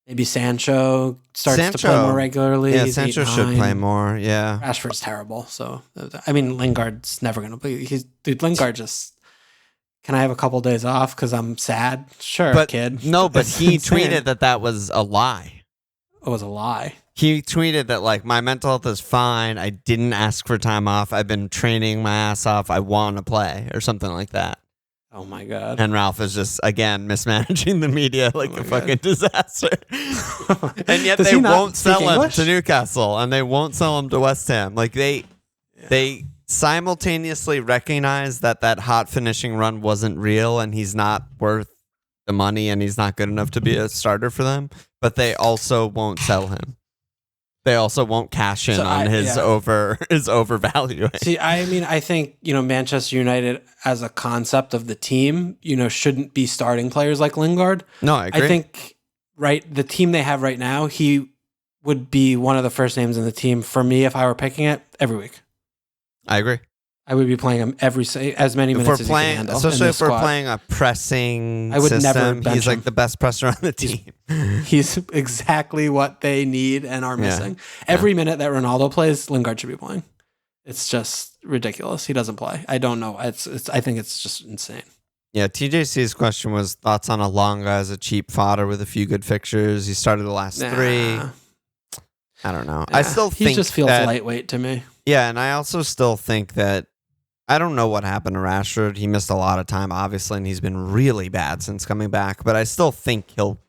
Maybe Sancho starts to play more regularly. Yeah, He's Sancho 8-9. should play more. Yeah. Rashford's terrible. So, I mean, Lingard's never going to play. Lingard just can I have a couple days off because I'm sad? Sure, But kid. no, but It's he insane. tweeted that was a lie. It was a lie. He tweeted that like my mental health is fine. I didn't ask for time off. I've been training my ass off. I want to play or something like that. Oh my god. And Ralph is just again mismanaging the media like a fucking disaster. And yet Does they he not won't speak sell him English? to Newcastle and they won't sell him to West Ham. Like they simultaneously recognize that hot finishing run wasn't real and he's not worth the money and he's not good enough to be a starter for them, but they also won't sell him. They also won't cash in on his overvaluing. See, I mean, I think, Manchester United as a concept of the team, shouldn't be starting players like Lingard. No, I agree. I think, the team they have right now, he would be one of the first names in the team for me if I were picking it every week. I agree. I would be playing him as many minutes as he can handle. Especially if we're squad. playing a pressing I would system. never bench He's like him. the best presser on the team. He's exactly what they need and are missing. Every minute that Ronaldo plays, Lingard should be playing. It's just ridiculous. He doesn't play. I don't know. I think it's just insane. Yeah, TJC's question was thoughts on Alonga as a cheap fodder with a few good fixtures. He started the last 3. I don't know. I still think he just feels that, lightweight to me. Yeah, and I also still think that I don't know what happened to Rashford. He missed a lot of time, obviously, and he's been really bad since coming back. But I still think he'll,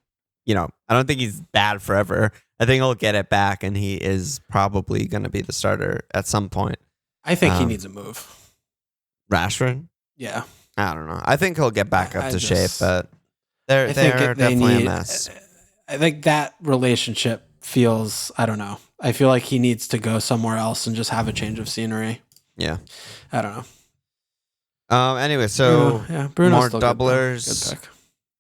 I don't think he's bad forever. I think he'll get it back, and he is probably going to be the starter at some point. I think he needs a move. Rashford? Yeah. I don't know. I think he'll get back up to shape, but they're they definitely need a mess. I think that relationship feels, I don't know. I feel like he needs to go somewhere else and just have a change of scenery. Yeah. I don't know. Anyway, so Bruno's more still doublers. Good pick.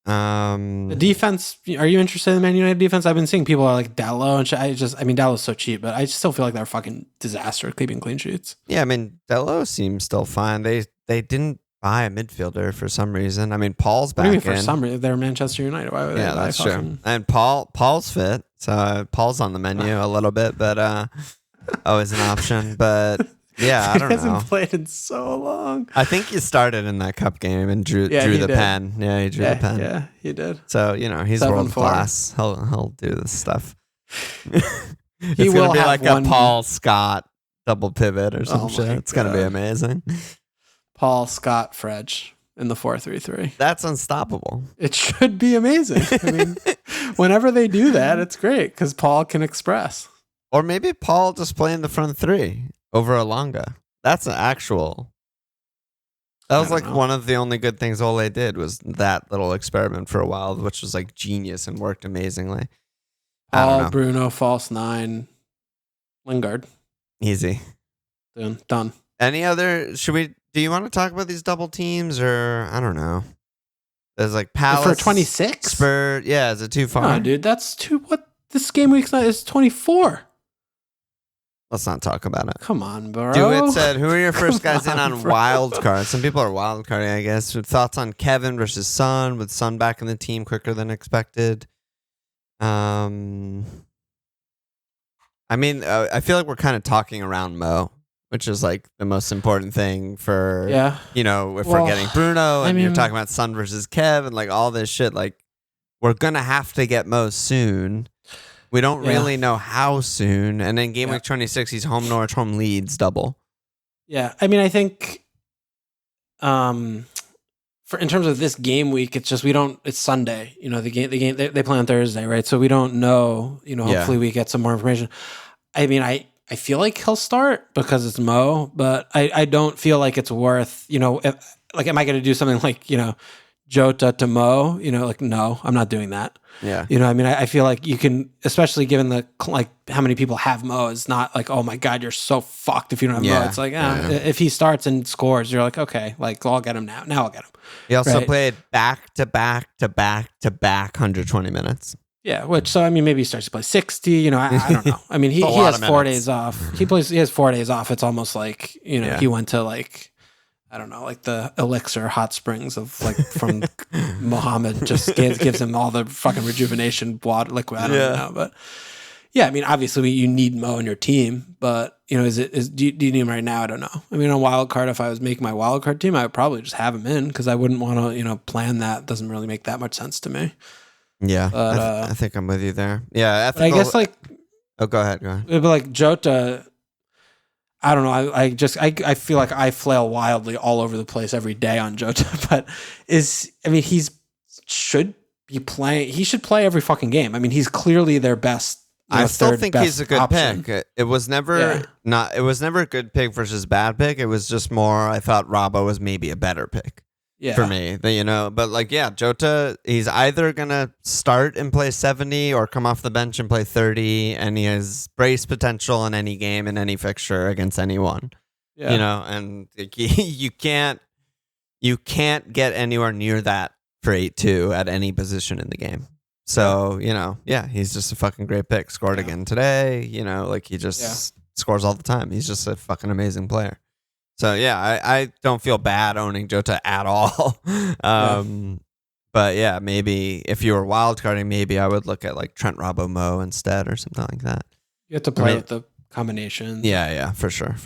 The defense, are you interested in the Man United defense? I've been seeing people are like Dallo and shit. Dallo's so cheap, but I just still feel like they're a fucking disaster at keeping clean sheets. Yeah, I mean, Dallo seems still fine. They didn't buy a midfielder for some reason. I mean, Paul's back in. For some reason, they're Manchester United. Why would they buy that's fucking... true. And Paul's fit, so Paul's on the menu a little bit, but always an option. But yeah, I don't know. He hasn't played in so long. I think he started in that cup game and drew the pen. Yeah, he drew the pen. Yeah, he did. So he's 7-4. world class. He'll do this stuff. He it's will gonna be have like one... a Paul Scott double pivot or some Oh shit. my It's gonna be amazing. Paul Scott Fredge in the 4-3-3. That's unstoppable. It should be amazing. I mean, whenever they do that, it's great because Paul can express. Or maybe Paul just playing the front 3 over Alonga. That's an actual. That was like one of the only good things Ole did was that little experiment for a while, which was like genius and worked amazingly. Paul, Bruno, false 9, Lingard. Easy. Done. Any other? Do you want to talk about these double teams or I don't know? There's like Palace for 26. Spurs. Yeah, is it too far? No, dude, that's too. What this game week's not is 24. Let's not talk about it. Come on, bro. Dewitt said, who are your first guys in on wild card? Some people are wild carding, I guess. Thoughts on Kevin versus Son, with Son back in the team quicker than expected. I mean, I feel like we're kind of talking around Mo, which is like the most important thing for, if we're getting Bruno and you're talking about Son versus Kev and like all this shit, like we're going to have to get Mo soon. We don't really know how soon. And then game week 26, he's home Norwich, home Leeds, double. Yeah. I mean, I think in terms of this game week, it's just it's Sunday. The game they play on Thursday, right? So we don't know, hopefully we get some more information. I mean, I feel like he'll start because it's Mo, but I don't feel like it's worth, am I going to do something like, Jota to Mo, no, I'm not doing that. Yeah. I feel like you can, especially given the, how many people have Mo, it's not like, oh my God, you're so fucked if you don't have Mo. It's like, if he starts and scores, you're like, okay, I'll get him now. Now I'll get him. He also played back to back 120 minutes. Yeah, maybe he starts to play 60, I don't know. I mean, he has 4 days off. He has 4 days off. It's almost like, he went to I don't know, like the elixir hot springs of from Muhammad just gives him all the fucking rejuvenation water liquid. I don't know. But yeah, I mean, obviously you need Mo in your team, but do you need him right now? I don't know. I mean, on wild card, if I was making my wild card team, I would probably just have him in because I wouldn't want to, plan that. It doesn't really make that much sense to me. Yeah, but, I think I'm with you there. Yeah, I guess oh, go ahead. But like Jota, I don't know. I feel like I flail wildly all over the place every day on Jota, but he should be playing. He should play every fucking game. I mean, he's clearly their best. I still think he's a good pick. It was never a good pick versus bad pick. It was just more, I thought Robbo was maybe a better pick for me. But Jota, he's either going to start and play 70 or come off the bench and play 30, and he has brace potential in any game, in any fixture against anyone. Yeah. And you can't get anywhere near that for 8-2 at any position in the game. So, he's just a fucking great pick. Scored again today. He just scores all the time. He's just a fucking amazing player. So, I don't feel bad owning Jota at all. But, maybe if you were wildcarding, maybe I would look at like Trent Robbo Mo instead or something like that. You have to play with the combinations. Yeah, for sure.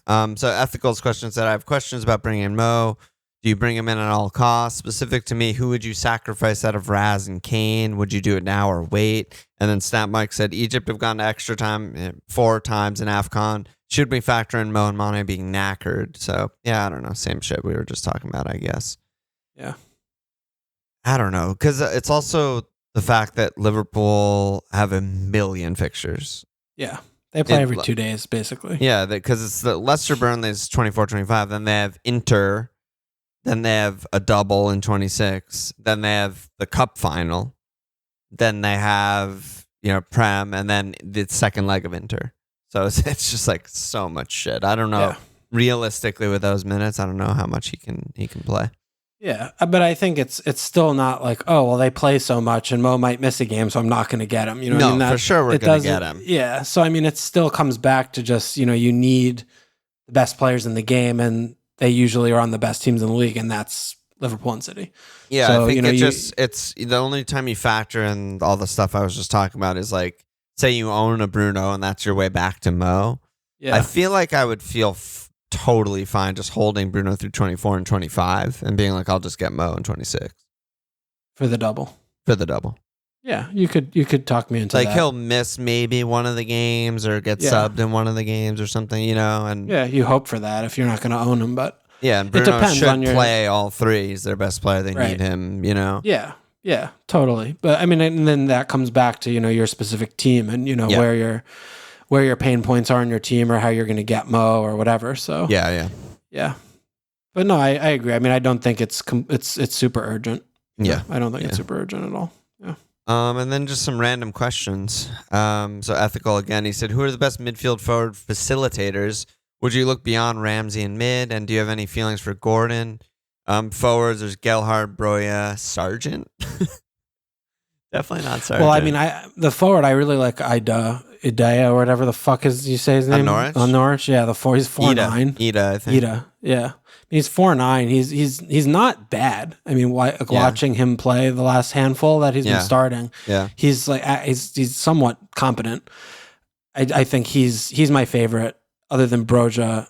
So, Ethical's question said, I have questions about bringing in Mo. Do you bring him in at all costs? Specific to me, who would you sacrifice out of Raz and Kane? Would you do it now or wait? And then Snap Mike said, Egypt have gone to extra time 4 times in AFCON. Should we factor in Mo and Mane being knackered? So, I don't know. Same shit we were just talking about, I guess. Yeah. I don't know. Because it's also the fact that Liverpool have a million fixtures. Yeah. They play every 2 days, basically. Yeah, because it's the Leicester Burnley's 24-25. Then they have Inter. Then they have a double in 26. Then they have the cup final. Then they have, Prem, and then the second leg of Inter. So it's just like so much shit. I don't know. Yeah. Realistically, with those minutes, I don't know how much he can play. Yeah, but I think it's still not like, oh, well, they play so much and Mo might miss a game, so I'm not going to get him. For sure we're going to get him. Yeah, so I mean, it still comes back to just, you need the best players in the game, and they usually are on the best teams in the league, and that's Liverpool and City. Yeah, so, I think it's the only time you factor in all the stuff I was just talking about is like, say you own a Bruno and that's your way back to Mo. Yeah. I feel like I would feel totally fine just holding Bruno through 24 and 25 and being like, I'll just get Mo in 26. For the double. Yeah, you could talk me into that. He'll miss maybe one of the games or get subbed in one of the games or something, and you hope for that if you're not going to own him, but and Bruno should play all 3. He's their best player. They need him, Yeah, totally. But I mean, and then that comes back to your specific team and where your pain points are in your team or how you're going to get Mo or whatever. So yeah. But no, I agree. I mean, I don't think it's super urgent. Yeah, I don't think it's super urgent at all. Yeah. And then just some random questions. So Ethical again, he said, who are the best midfield forward facilitators? Would you look beyond Ramsey in mid? And do you have any feelings for Gordon? Forwards, there's Gelhardt, Broya, Sargent. Definitely not Sargent. Well, I mean, the forward, I really like Idea or whatever the fuck is you say his name? On Norwich? Yeah, he's 4'9". Ida, I think. Ida, yeah. He's 4'9". He's not bad. I mean, watching him play the last handful that he's been starting, he's like he's somewhat competent. I think he's my favorite, other than Broja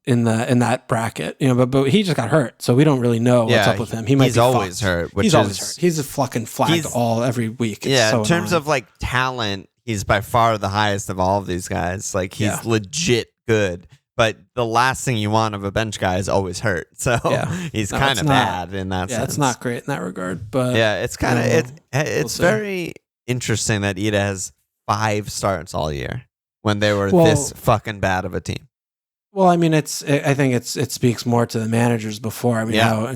in that bracket. But he just got hurt, so we don't really know what's up with him. He's always hurt. He's always hurt. He's a fucking flagged every week. It's in terms of like talent, he's by far the highest of all of these guys. Like he's legit good. But the last thing you want of a bench guy is always hurt. So he's kind of bad in that sense. Yeah, it's not great in that regard. But it's kind of it's very interesting that Ida has 5 starts all year when they were this fucking bad of a team. Well, I mean, I think it speaks more to the managers before. I mean, how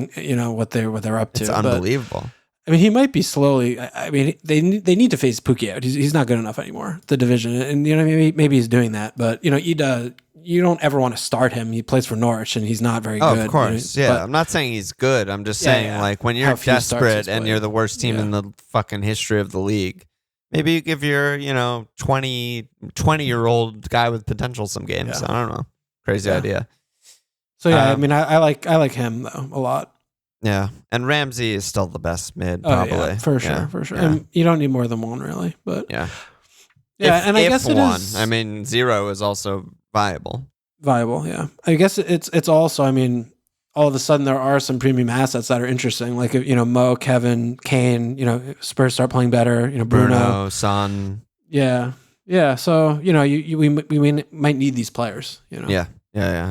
what they're up to. It's unbelievable. I mean, he might be slowly. I mean, they need to phase Pookie out. He's not good enough anymore. The division, and maybe he's doing that. But Ida, you don't ever want to start him. He plays for Norwich, and he's not very good. Of course, but I'm not saying he's good. I'm just saying, like, when you're desperate and you're the worst team in the fucking history of the league, maybe you give your 20-year-old guy with potential some games. I don't know. Crazy idea. So I mean, I like him though a lot. Yeah, and Ramsey is still the best mid, probably for sure. Yeah. And you don't need more than one, really. But yeah, and I guess it one. is. I mean, 0 is also viable. Viable, yeah. I guess it's also, I mean, all of a sudden there are some premium assets that are interesting. Like, you know, Mo, Kevin, Kane, you know, Spurs start playing better, you know, Bruno, Son. Yeah. Yeah. So, you know, we might need these players, you know? Yeah.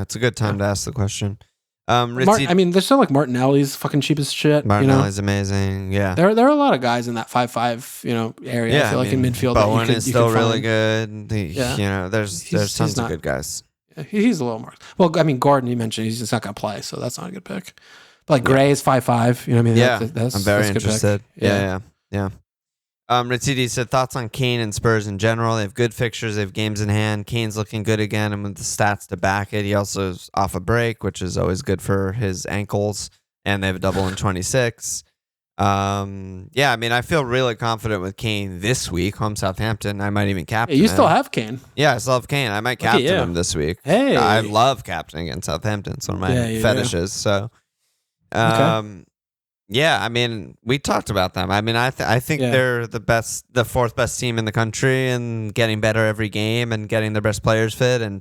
It's a good time to ask the question. I mean, there's still like Martinelli's fucking cheap as shit. Martinelli's amazing. Yeah. There are a lot of guys in that 5-5, you know, area. Yeah, I feel like in midfield. Bowen is still really good. good. You know, there's tons of good guys. Yeah, he's a little more. Well, I mean, Gordon, you mentioned he's just not going to play, so that's not a good pick. But like Gray is 5-5. You know what I mean? Yeah. That's I'm very that's a good interested. pick. Yeah. Ritzidi said, thoughts on Kane and Spurs in general. They have good fixtures. They have games in hand. Kane's looking good again, and with the stats to back it. He also is off a break, which is always good for his ankles, and they have a double in 26. I mean, I feel really confident with Kane this week. Home Southampton. I might even captain you him. still have Kane. Yeah, I still have Kane. I might captain him this week. Hey. I love captaining against Southampton. It's one of my fetishes. So, yeah, I mean, we talked about them. I mean, I think they're the fourth best team in the country, and getting better every game, and getting their best players fit, and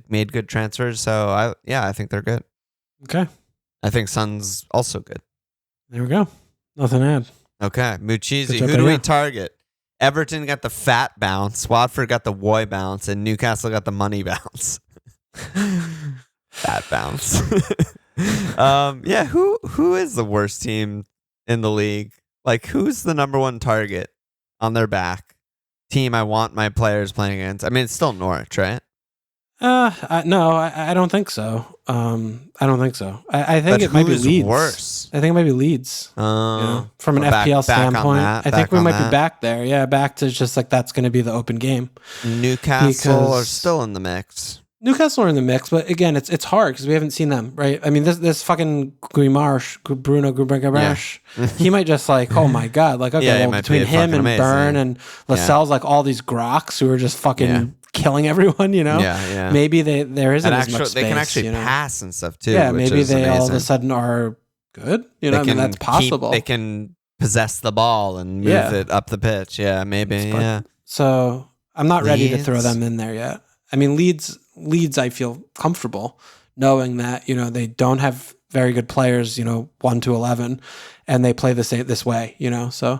made good transfers. So I think they're good. Okay. I think Son's also good. There we go. Nothing to add. Okay, Muchizzi. Who do we target? Everton got the fat bounce, Watford got the Woy bounce, and Newcastle got the money bounce. Fat bounce. Who is the worst team in the league? Like, who's the number one target on their back? Team I want my players playing against. I mean, it's still Norwich, right? No, I don't think so. I don't think so. I think it might be Leeds. Worse? I think it might be Leeds. You know, from an FPL standpoint, I think we might be back there. Yeah, back to just like that's going to be the open game. Newcastle are still in the mix. Newcastle are in the mix, but again, it's hard because we haven't seen them, right? I mean, this fucking Bruno Guimaraes, he might just like, oh my god, like okay, well, between him and Burn and Lascelles, like all these groks who are just fucking killing everyone, you know? Yeah. Maybe there isn't as much space. They can actually pass and stuff too. Yeah, maybe they all of a sudden are good. You know, I mean, that's possible. They can possess the ball and move it up the pitch. Yeah, maybe. So I'm not ready to throw them in there yet. I mean, Leeds, I feel comfortable knowing that, you know, they don't have very good players, you know, 1 to 11, and they play this way, you know. So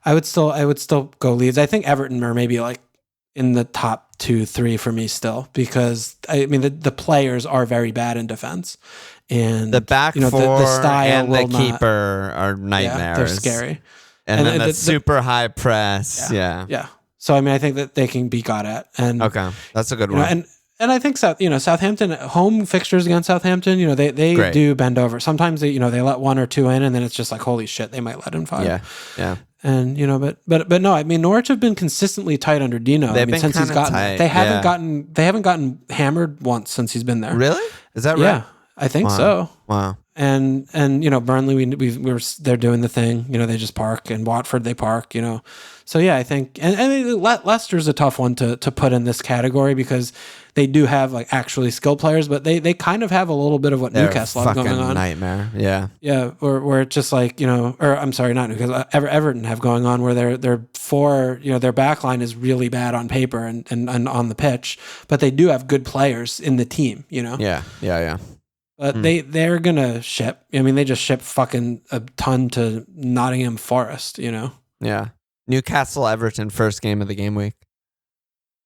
I would still go Leeds. I think Everton are maybe like in the top 2-3 for me still, because I mean the players are very bad in defense, and the back four the style and the keeper are nightmares. Yeah, they're scary, and then the super high press. Yeah. So I mean, I think that they can be got at, and okay, that's a good one. And I think Southampton home fixtures against Southampton, you know, they do bend over. Sometimes they let 1 or 2 in, and then it's just like, holy shit, they might let in 5. Yeah. And you know, but no, I mean, Norwich have been consistently tight under Dino. They've been since he's gotten tight. They haven't gotten hammered once since he's been there. Really? Is that right? Yeah, I think so. Wow. And you know, Burnley, they're doing the thing. You know, they just park, and Watford they park. You know, so yeah, I think and Leicester's a tough one to put in this category because they do have like actually skilled players, but they kind of have a little bit of what Newcastle have going on. Nightmare. Yeah. Yeah, or it's just like, you know, or I'm sorry, not Newcastle, Everton have going on where they're their back line is really bad on paper and on the pitch, but they do have good players in the team, you know. Yeah. But they're gonna ship. I mean, they just shipped fucking a ton to Nottingham Forest, you know. Yeah. Newcastle Everton first game of the game week.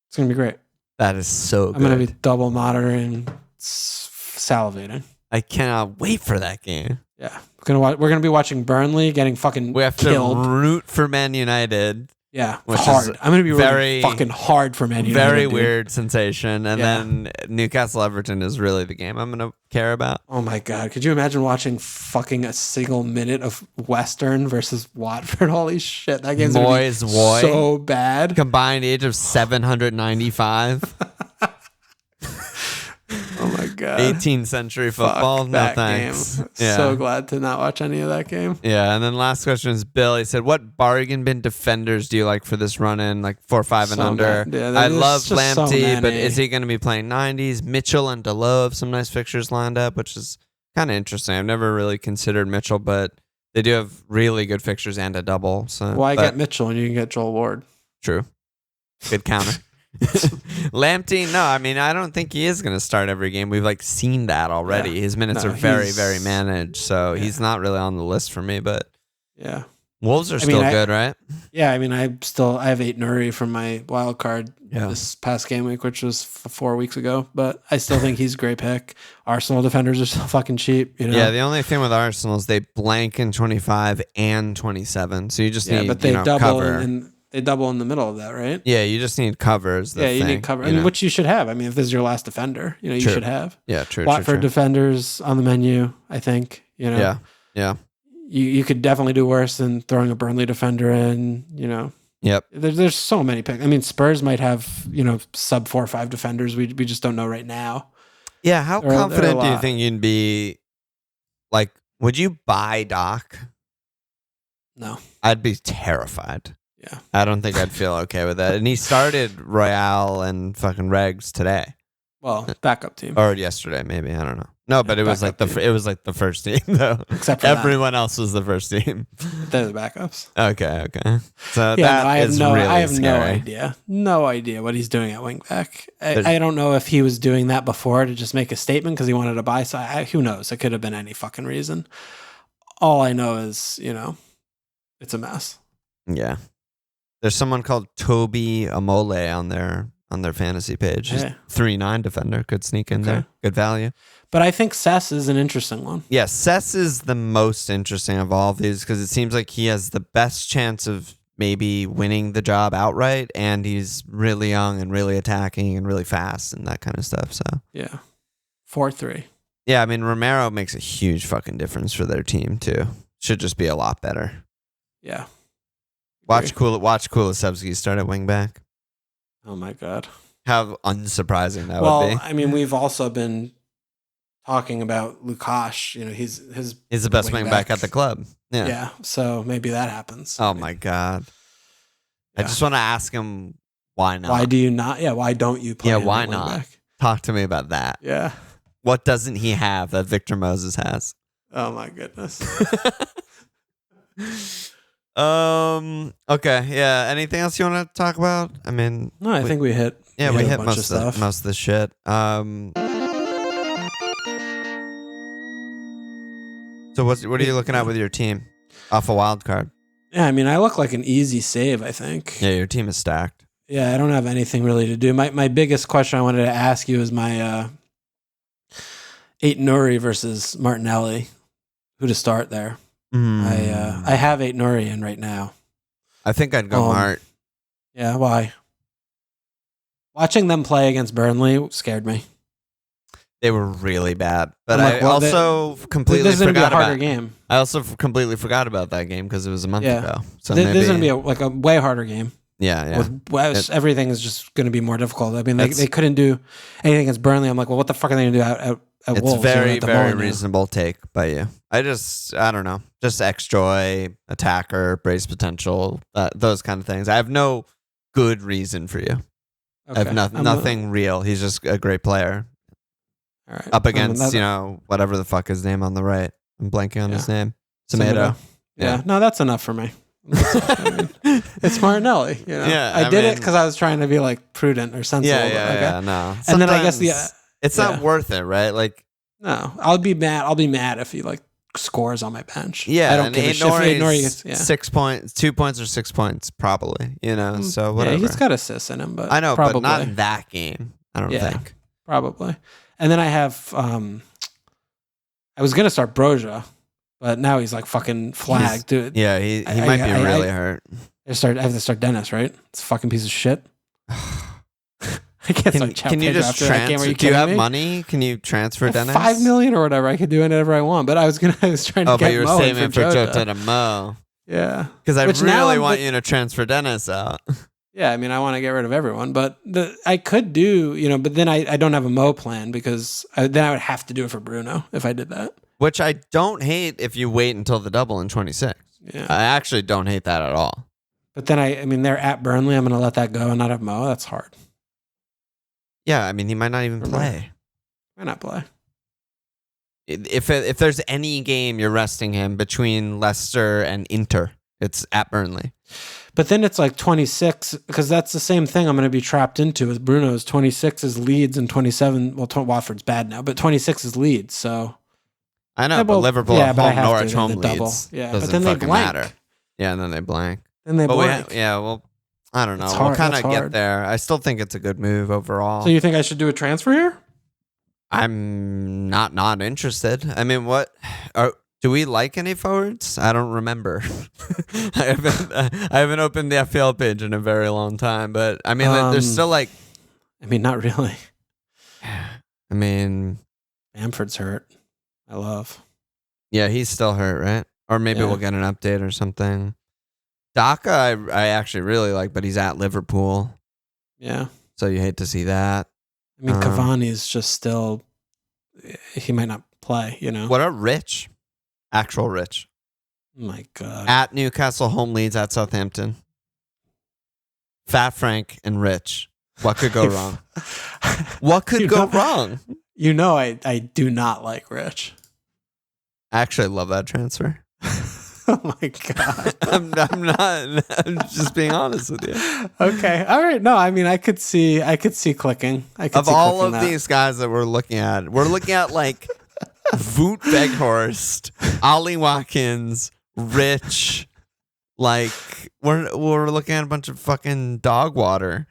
It's gonna be great. That is so good. I'm gonna be double monitoring, salivating. I cannot wait for that game. Yeah, we're gonna be watching Burnley getting fucking We have killed. to root for Man United. Yeah, hard. I'm gonna be really fucking hard for Man United. Very weird sensation, and then Newcastle Everton is really the game I'm gonna care about. Oh my god, could you imagine watching fucking a single minute of Western versus Watford? Holy shit, that game's gonna be so bad. Combined age of 795. Oh my god. 18th century football. Fuck no thanks. Game. So glad to not watch any of that game. Yeah, and then last question is Bill. He said, "What bargain bin defenders do you like for this run in, like 4-5 and under?" Yeah, I love Lamptey, but is he going to be playing 90s? Mitchell and Delo have some nice fixtures lined up, which is kind of interesting. I've never really considered Mitchell, but they do have really good fixtures and a double. So why get Mitchell when you can get Joel Ward? True. Good counter. Lamptey, no, I mean, I don't think he is going to start every game. We've like seen that already. Yeah. His minutes are very, very managed, so he's not really on the list for me. But yeah, Wolves are still good, right? Yeah, I mean, I have Ait-Nouri from my wild card this past game week, which was 4 weeks ago. But I still think he's a great pick. Arsenal defenders are still fucking cheap. You know? Yeah, the only thing with Arsenal is they blank in 25 and 27, so you just need but they double cover. and they double in the middle of that, right? Yeah, you just need covers. You need cover. I mean, which you should have. I mean, if this is your last defender, you should have. Yeah, true. Watford defenders on the menu, I think. Yeah. You could definitely do worse than throwing a Burnley defender in. Yep. There's so many picks. I mean, Spurs might have sub 4 or 5 defenders. We just don't know right now. Yeah. How confident do you think you'd be? Like, would you buy Doc? No. I'd be terrified. Yeah. I don't think I'd feel okay with that. And he started Royale and fucking Regs today. Well, backup team. Or yesterday, maybe. I don't know. No, but it was like the first team though. Except for everyone else was the first team. They're the backups. Okay. So I have no scary. idea. No idea what he's doing at wingback. I don't know if he was doing that before to just make a statement because he wanted to buy. So who knows? It could have been any fucking reason. All I know is, it's a mess. Yeah. There's someone called Toby Amole on their fantasy page. He's 3-9 defender. Could sneak in there. Good value. But I think Sess is an interesting one. Yeah, Sess is the most interesting of all of these because it seems like he has the best chance of maybe winning the job outright, and he's really young and really attacking and really fast and that kind of stuff. So yeah, 4-3. Yeah, I mean Romero makes a huge fucking difference for their team too. Should just be a lot better. Yeah. Watch Kulusevski start at wingback. Oh my god. How unsurprising that would be. Well, I mean, we've also been talking about Lukash. He's the best wingback at the club. Yeah. So maybe that happens. Oh my god. Yeah. I just want to ask him why not. Why do you not? Yeah. Why don't you play? Yeah. Why not? Talk to me about that. Yeah. What doesn't he have that Victor Moses has? Oh my goodness. Okay. Yeah. Anything else you want to talk about? I mean, no, I think we hit. Yeah, we hit most of the shit. So what are you looking at with your team off a wild card? Yeah, I mean, I look like an easy save, I think. Yeah, your team is stacked. Yeah, I don't have anything really to do. My biggest question I wanted to ask you is my Ait-Nouri versus Martinelli. Who to start there? I have Ait-Nouri in right now. I think I'd go Mart. Yeah, why? Watching them play against Burnley scared me. They were really bad, but I also completely forgot about it. Game. I also completely forgot about that game because it was a month ago. So this is going to be a way harder game. Yeah. Everything is just going to be more difficult. I mean, they couldn't do anything against Burnley. I'm like, well, what the fuck are they going to do at it's Wolves? It's very reasonable take by you. I don't know. Just X-Joy, attacker, brace potential, those kind of things. I have no good reason for you. Okay. I have nothing real. He's just a great player. All right. Up against, whatever the fuck his name on the right. I'm blanking on his name. Tomato. Yeah. No, that's enough for me. It's Martinelli. Yeah, I did it because I was trying to be like prudent or sensible. Yeah, no. Sometimes and then I guess it's not worth it, right? Like, no, I'll be mad if he like scores on my bench. Yeah, I don't give a shit. Ait-Nouri 6 points, 2 points or 6 points, probably. So whatever. Yeah, he's got assists in him, but I know, probably. but not in that game. I don't think. Probably. And then I have, I was gonna start Broja, but now he's like fucking flagged, dude. Yeah, he might be really hurt. I have to start Dennis, right? It's a fucking piece of shit. I can't start Can you just transfer? Do you have money? Can you transfer Dennis? 5 million or whatever. I could do whatever I want, but I was trying to get but you were Mo saving for Jota to Mo. Yeah, because I really want you to transfer Dennis out. Yeah, I mean, I want to get rid of everyone, but I could do, but then I don't have a Mo plan because then I would have to do it for Bruno if I did that. Which I don't hate if you wait until the double in 26. Yeah. I actually don't hate that at all. But then I mean, they're at Burnley. I'm going to let that go and not have Mo. That's hard. Yeah, I mean, he might not even play. Might not play. If there's any game you're resting him between Leicester and Inter, It's at Burnley. But then it's like 26, because that's the same thing I'm going to be trapped into with Bruno's. 26 is Leeds and 27. Well, Watford's bad now, but 26 is Leeds. So I know, but Liverpool at home, Norwich home, Leeds. Yeah, doesn't but then they fucking blank. matter. Yeah, and then they blank. Then they But blank. well, I don't know. It's We'll hard. kind of That's get hard. there. I still think it's a good move overall. So you think I should do a transfer here? I'm not interested. I mean, do we like any forwards? I don't remember. I haven't opened the FPL page in a very long time, but I mean, there's still like. I mean, not really. I mean, Bamford's hurt. I love. yeah, he's still hurt, right? Or maybe we'll get an update or something. Daka, I actually really like, but he's at Liverpool. Yeah. So you hate to see that. I mean, Cavani's just still. He might not play. You know. What a Rich, actual Rich. Oh my God. At Newcastle, home Leeds, at Southampton. Fat Frank and Rich. What could go wrong? What could go wrong? You know, I do not like Rich. I actually love that transfer. Oh my God. I'm not. I'm just being honest with you. Okay. All right. No, I mean, I could see clicking. Of all of these guys that we're looking at like Voot Veghorst, Ollie Watkins, Rich. Like we're looking at a bunch of fucking dog water.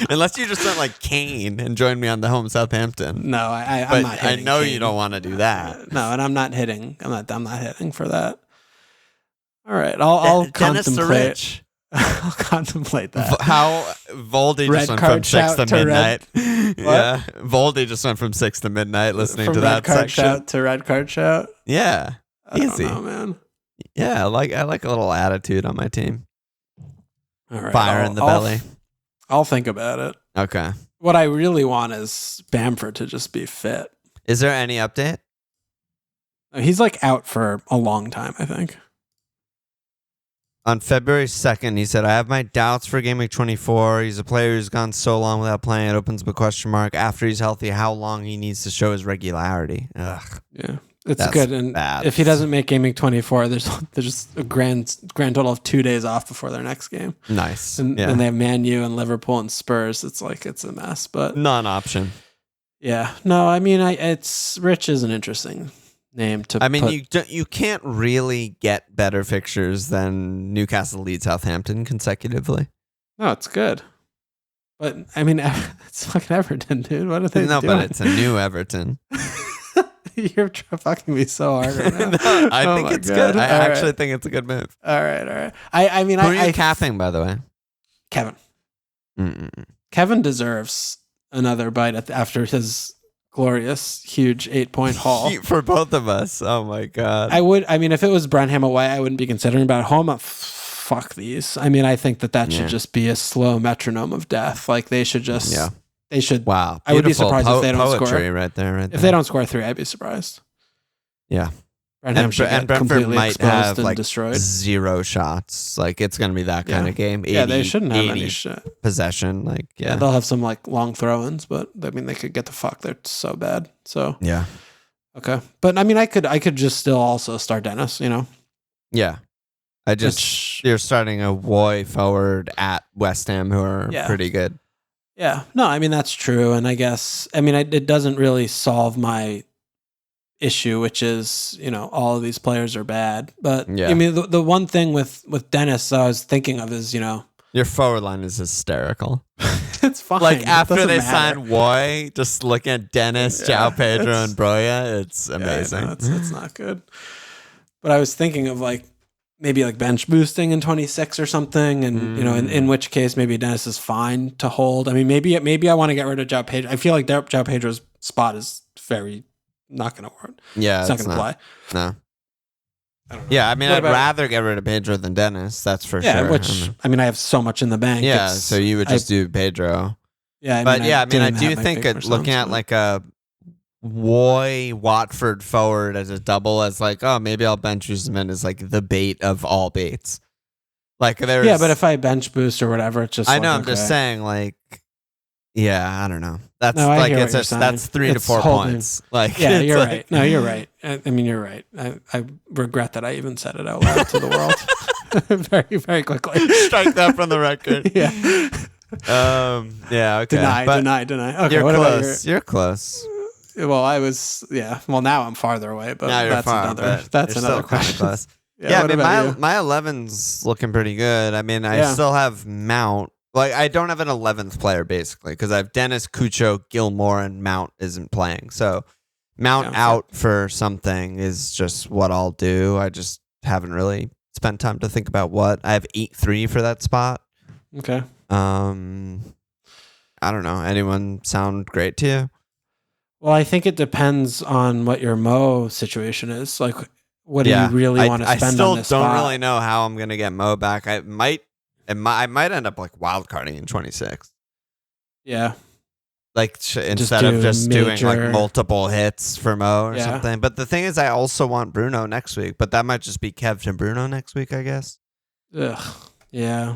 Unless you just went like Kane and joined me on the home Southampton. No, I'm not hitting I know Kane. you don't want to do that. No, and I'm not hitting. I'm not hitting for that. All right, I'll Dennis contemplate. I'll contemplate that. How Voldy just went from 6 to midnight. Yeah, Voldy just went from 6 to midnight listening From to red that card section. shout to red card shout. Yeah, easy. I don't know, man. Yeah, I like a little attitude on my team. All right, Fire in the belly. I'll think about it. Okay. What I really want is Bamford to just be fit. Is there any update? He's like out for a long time, I think. On February 2nd, he said, I have my doubts for GW24. He's a player who's gone so long without playing. It opens up a question mark. After he's healthy, how long he needs to show his regularity. Ugh. Yeah. It's That's good. And bad. if he doesn't make GW24, there's just a grand total of 2 days off before their next game. Nice. And Yeah. then they have Man U and Liverpool and Spurs. It's a mess. But Non-option. yeah. No, I mean, Rich is an interesting name to put. You can't really get better fixtures than Newcastle, Leeds, Southampton consecutively. No, it's good. But I mean, it's fucking Everton, dude. What are they doing? No, but it's a new Everton. You're fucking me so hard right now. No, I think it's good. I actually think it's a good move. All right. I mean, Who are you capping, by the way? Kevin. Mm-mm. Kevin deserves another bite after his glorious, huge 8-point haul. For both of us. Oh, my God. I mean, if it was Brenham away, I wouldn't be considering, but at home, fuck these. I mean, I think that should just be a slow metronome of death. Like, they should just... Yeah. They should. Wow. I would be surprised if they don't poetry score. Right there. If they don't score 3, I'd be surprised. Yeah. Brenham should get Brentford completely might exposed have and like destroyed. 0 shots. Like it's going to be that kind of game. 80, They shouldn't have 80 any shit. possession. Like Yeah, they'll have some like long throw-ins, but I mean they could get the fuck. They're so bad. So yeah. Okay, but I mean I could just still also start Dennis. You know. Yeah. You're starting a Woy forward at West Ham who are pretty good. Yeah. No, I mean that's true, and I guess it doesn't really solve my issue, which is all of these players are bad. But I mean the one thing with Dennis I was thinking of is your forward line is hysterical. It's fine. Like after they signed Woy, just looking at Dennis, João Pedro, and Broya, it's amazing. Yeah, it's not good. But I was thinking of maybe bench boosting in 26 or something, and in which case maybe Dennis is fine to hold. I mean, maybe I want to get rid of João Pedro. I feel like João Pedro's spot is very not going to work. Yeah, it's not going to play. No. I don't know. Yeah, I mean, I'd rather get rid of Pedro than Dennis. That's for sure. Which I mean, I have so much in the bank. Yeah, so you would just do Pedro. Yeah, I do think looking at like a Woy Watford forward as a double as maybe I'll bench Usman as the bait of all baits. But if I bench boost or whatever, it's just I know I'm just saying Yeah, I don't know. That's No, I like hear it's what you're that's saying. 3 to It's 4 holding. points. Like Yeah, it's you're like- right. No, you're right. I mean, you're right. I regret that I even said it out loud to the world very, very quickly. Strike that from the record. Yeah. Yeah. Okay. Deny. But Okay. You're What close. You're close. about well, I was. Yeah. Well, now I'm farther away, but Now you're that's far. another. But That's you're another still kinda question. close. Yeah. I What mean, about you? my 11's looking pretty good. I mean, I Yeah. still have Mount. Like, I don't have an 11th player basically because I have Dennis, Cucho, Gilmore, and Mount isn't playing. So Mount Yeah. out for something is just what I'll do. I just haven't really spent time to think about what. I have 8-3 for that spot. Okay. I don't know. Anyone sound great to you? Well, I think it depends on what your Mo situation is. Like, what do you really want to spend I still on this don't spot? really know how I'm gonna get Mo back. I might end up like wildcarding in 26. Yeah. Like instead of do just doing like major- multiple hits for Mo or Yeah. something. But the thing is, I also want Bruno next week. But that might just be Kev to Bruno next week, I guess. Ugh. Yeah.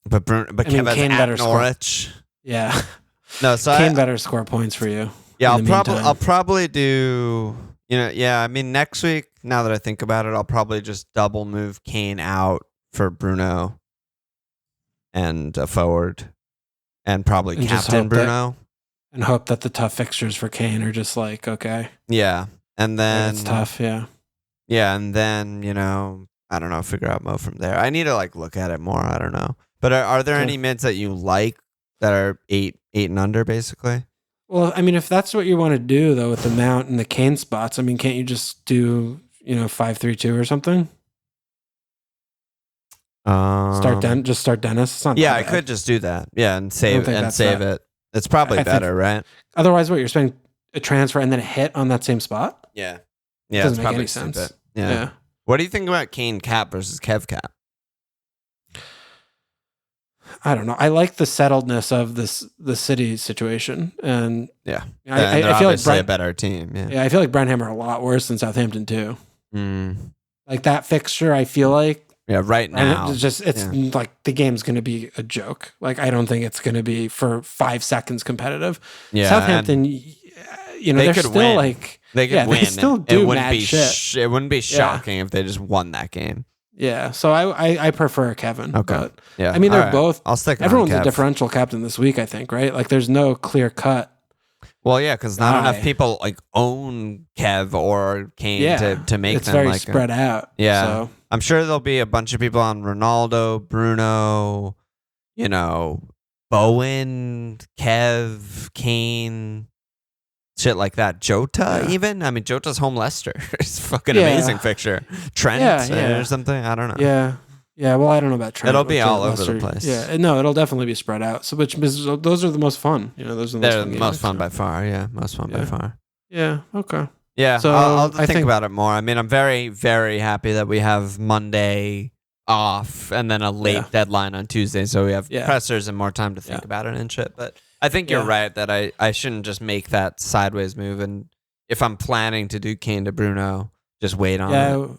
But I mean, Kev has Kane at better score. Norwich. Yeah. No, so Kane better score points for you. yeah, in the meantime. I'll probably do. Yeah. I mean, next week. Now that I think about it, I'll probably just double move Kane out for Bruno and a forward, and probably And just captain hope that- Bruno. And hope that the tough fixtures for Kane are just like, okay, Yeah, and then it's tough. Yeah. Yeah, and then I don't know, figure out Mo from there. I need to like look at it more. I don't know, but are there Okay. any mids that you like that are eight and under, basically? Well, I mean, if that's what you want to do though, with the Mount and the Kane spots, I mean, can't you just do 5-3-2 or something? Just start Dennis. It's not Yeah, that I bad. could just do that. Yeah, and save think that's it. It's probably I think- better, right? Otherwise, what you're spending a transfer and then a hit on that same spot? Yeah, Doesn't it's make probably any sense. stupid. Yeah. What do you think about Kane cap versus Kev cap? I don't know. I like the settledness of the City situation, and Yeah, I and they're feel like obviously a better team. Yeah. yeah, I feel like Brentford are a lot worse than Southampton too. Mm. Like that fixture, I feel like Yeah. Right now, it's like the game's going to be a joke. Like I don't think it's going to be for 5 seconds competitive. yeah, Southampton, and they're could still win. like they could yeah, win. they still and do it wouldn't mad be shit. it wouldn't be shocking if they just won that game. yeah. So I prefer Kevin. Okay. But, Yeah, I mean, they're all right. both. I'll stick. Everyone's on a Kev. differential captain this week, I think, right? Like there's no clear cut. Well, yeah, because not guy. enough people like own Kev or Kane Yeah, to make it's them very like spread out. Yeah. So I'm sure there'll be a bunch of people on Ronaldo, Bruno, Bowen, Kev, Kane, shit like that. Jota, Yeah. even. I mean, Jota's home Leicester. It's a fucking Yeah. amazing fixture. Trent Yeah. or something. I don't know. yeah. Yeah, well, I don't know about Trent. It'll be but all over Leicester- the place. Yeah, no, it'll definitely be spread out. So, those are the most fun. Those are the They're most the fun. most fun by far. Yeah, most fun by Yeah. far. Yeah. Okay. Yeah, So, I'll I think think- about it more. I mean, I'm very, very happy that we have Monday off and then a late Yeah. deadline on Tuesday, so we have Yeah. pressers and more time to think Yeah. about it and shit. But I think you're Yeah. right that I shouldn't just make that sideways move. And if I'm planning to do Kane to Bruno, just wait on it.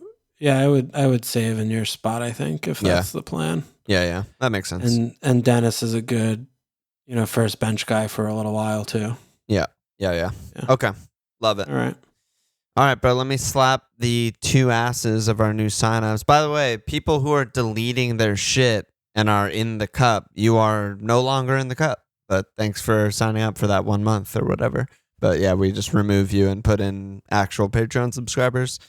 Yeah, I would save in your spot, I think, if that's the plan. Yeah, that makes sense. And Dennis is a good, first bench guy for a little while too. Yeah. Okay, love it. All right. All right, bro, let me slap the 2 asses of our new signups. By the way, people who are deleting their shit and are in the cup, you are no longer in the cup. But thanks for signing up for that 1 month or whatever. But yeah, we just remove you and put in actual Patreon subscribers,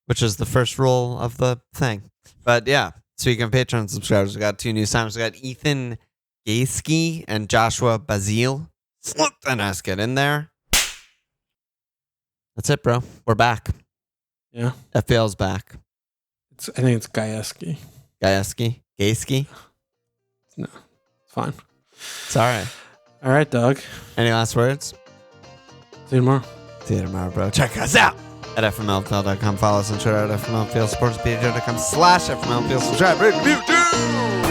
which is the first rule of the thing. But yeah, speaking of Patreon subscribers, we got 2 new signups. We got Ethan Gayski and Joshua Bazile. Slip and ass get in there. That's it, bro. We're back. Yeah. FPL's back. I think it's Gayeski. Gayski? It's Fine. all right. All right, Doug. Any last words? See you tomorrow. See you tomorrow, bro. Check us out at fmlfl.com. Follow us on Twitter at fmlfl. Support us at patreon.com/fmlfl. Subscribe, rate, review, do.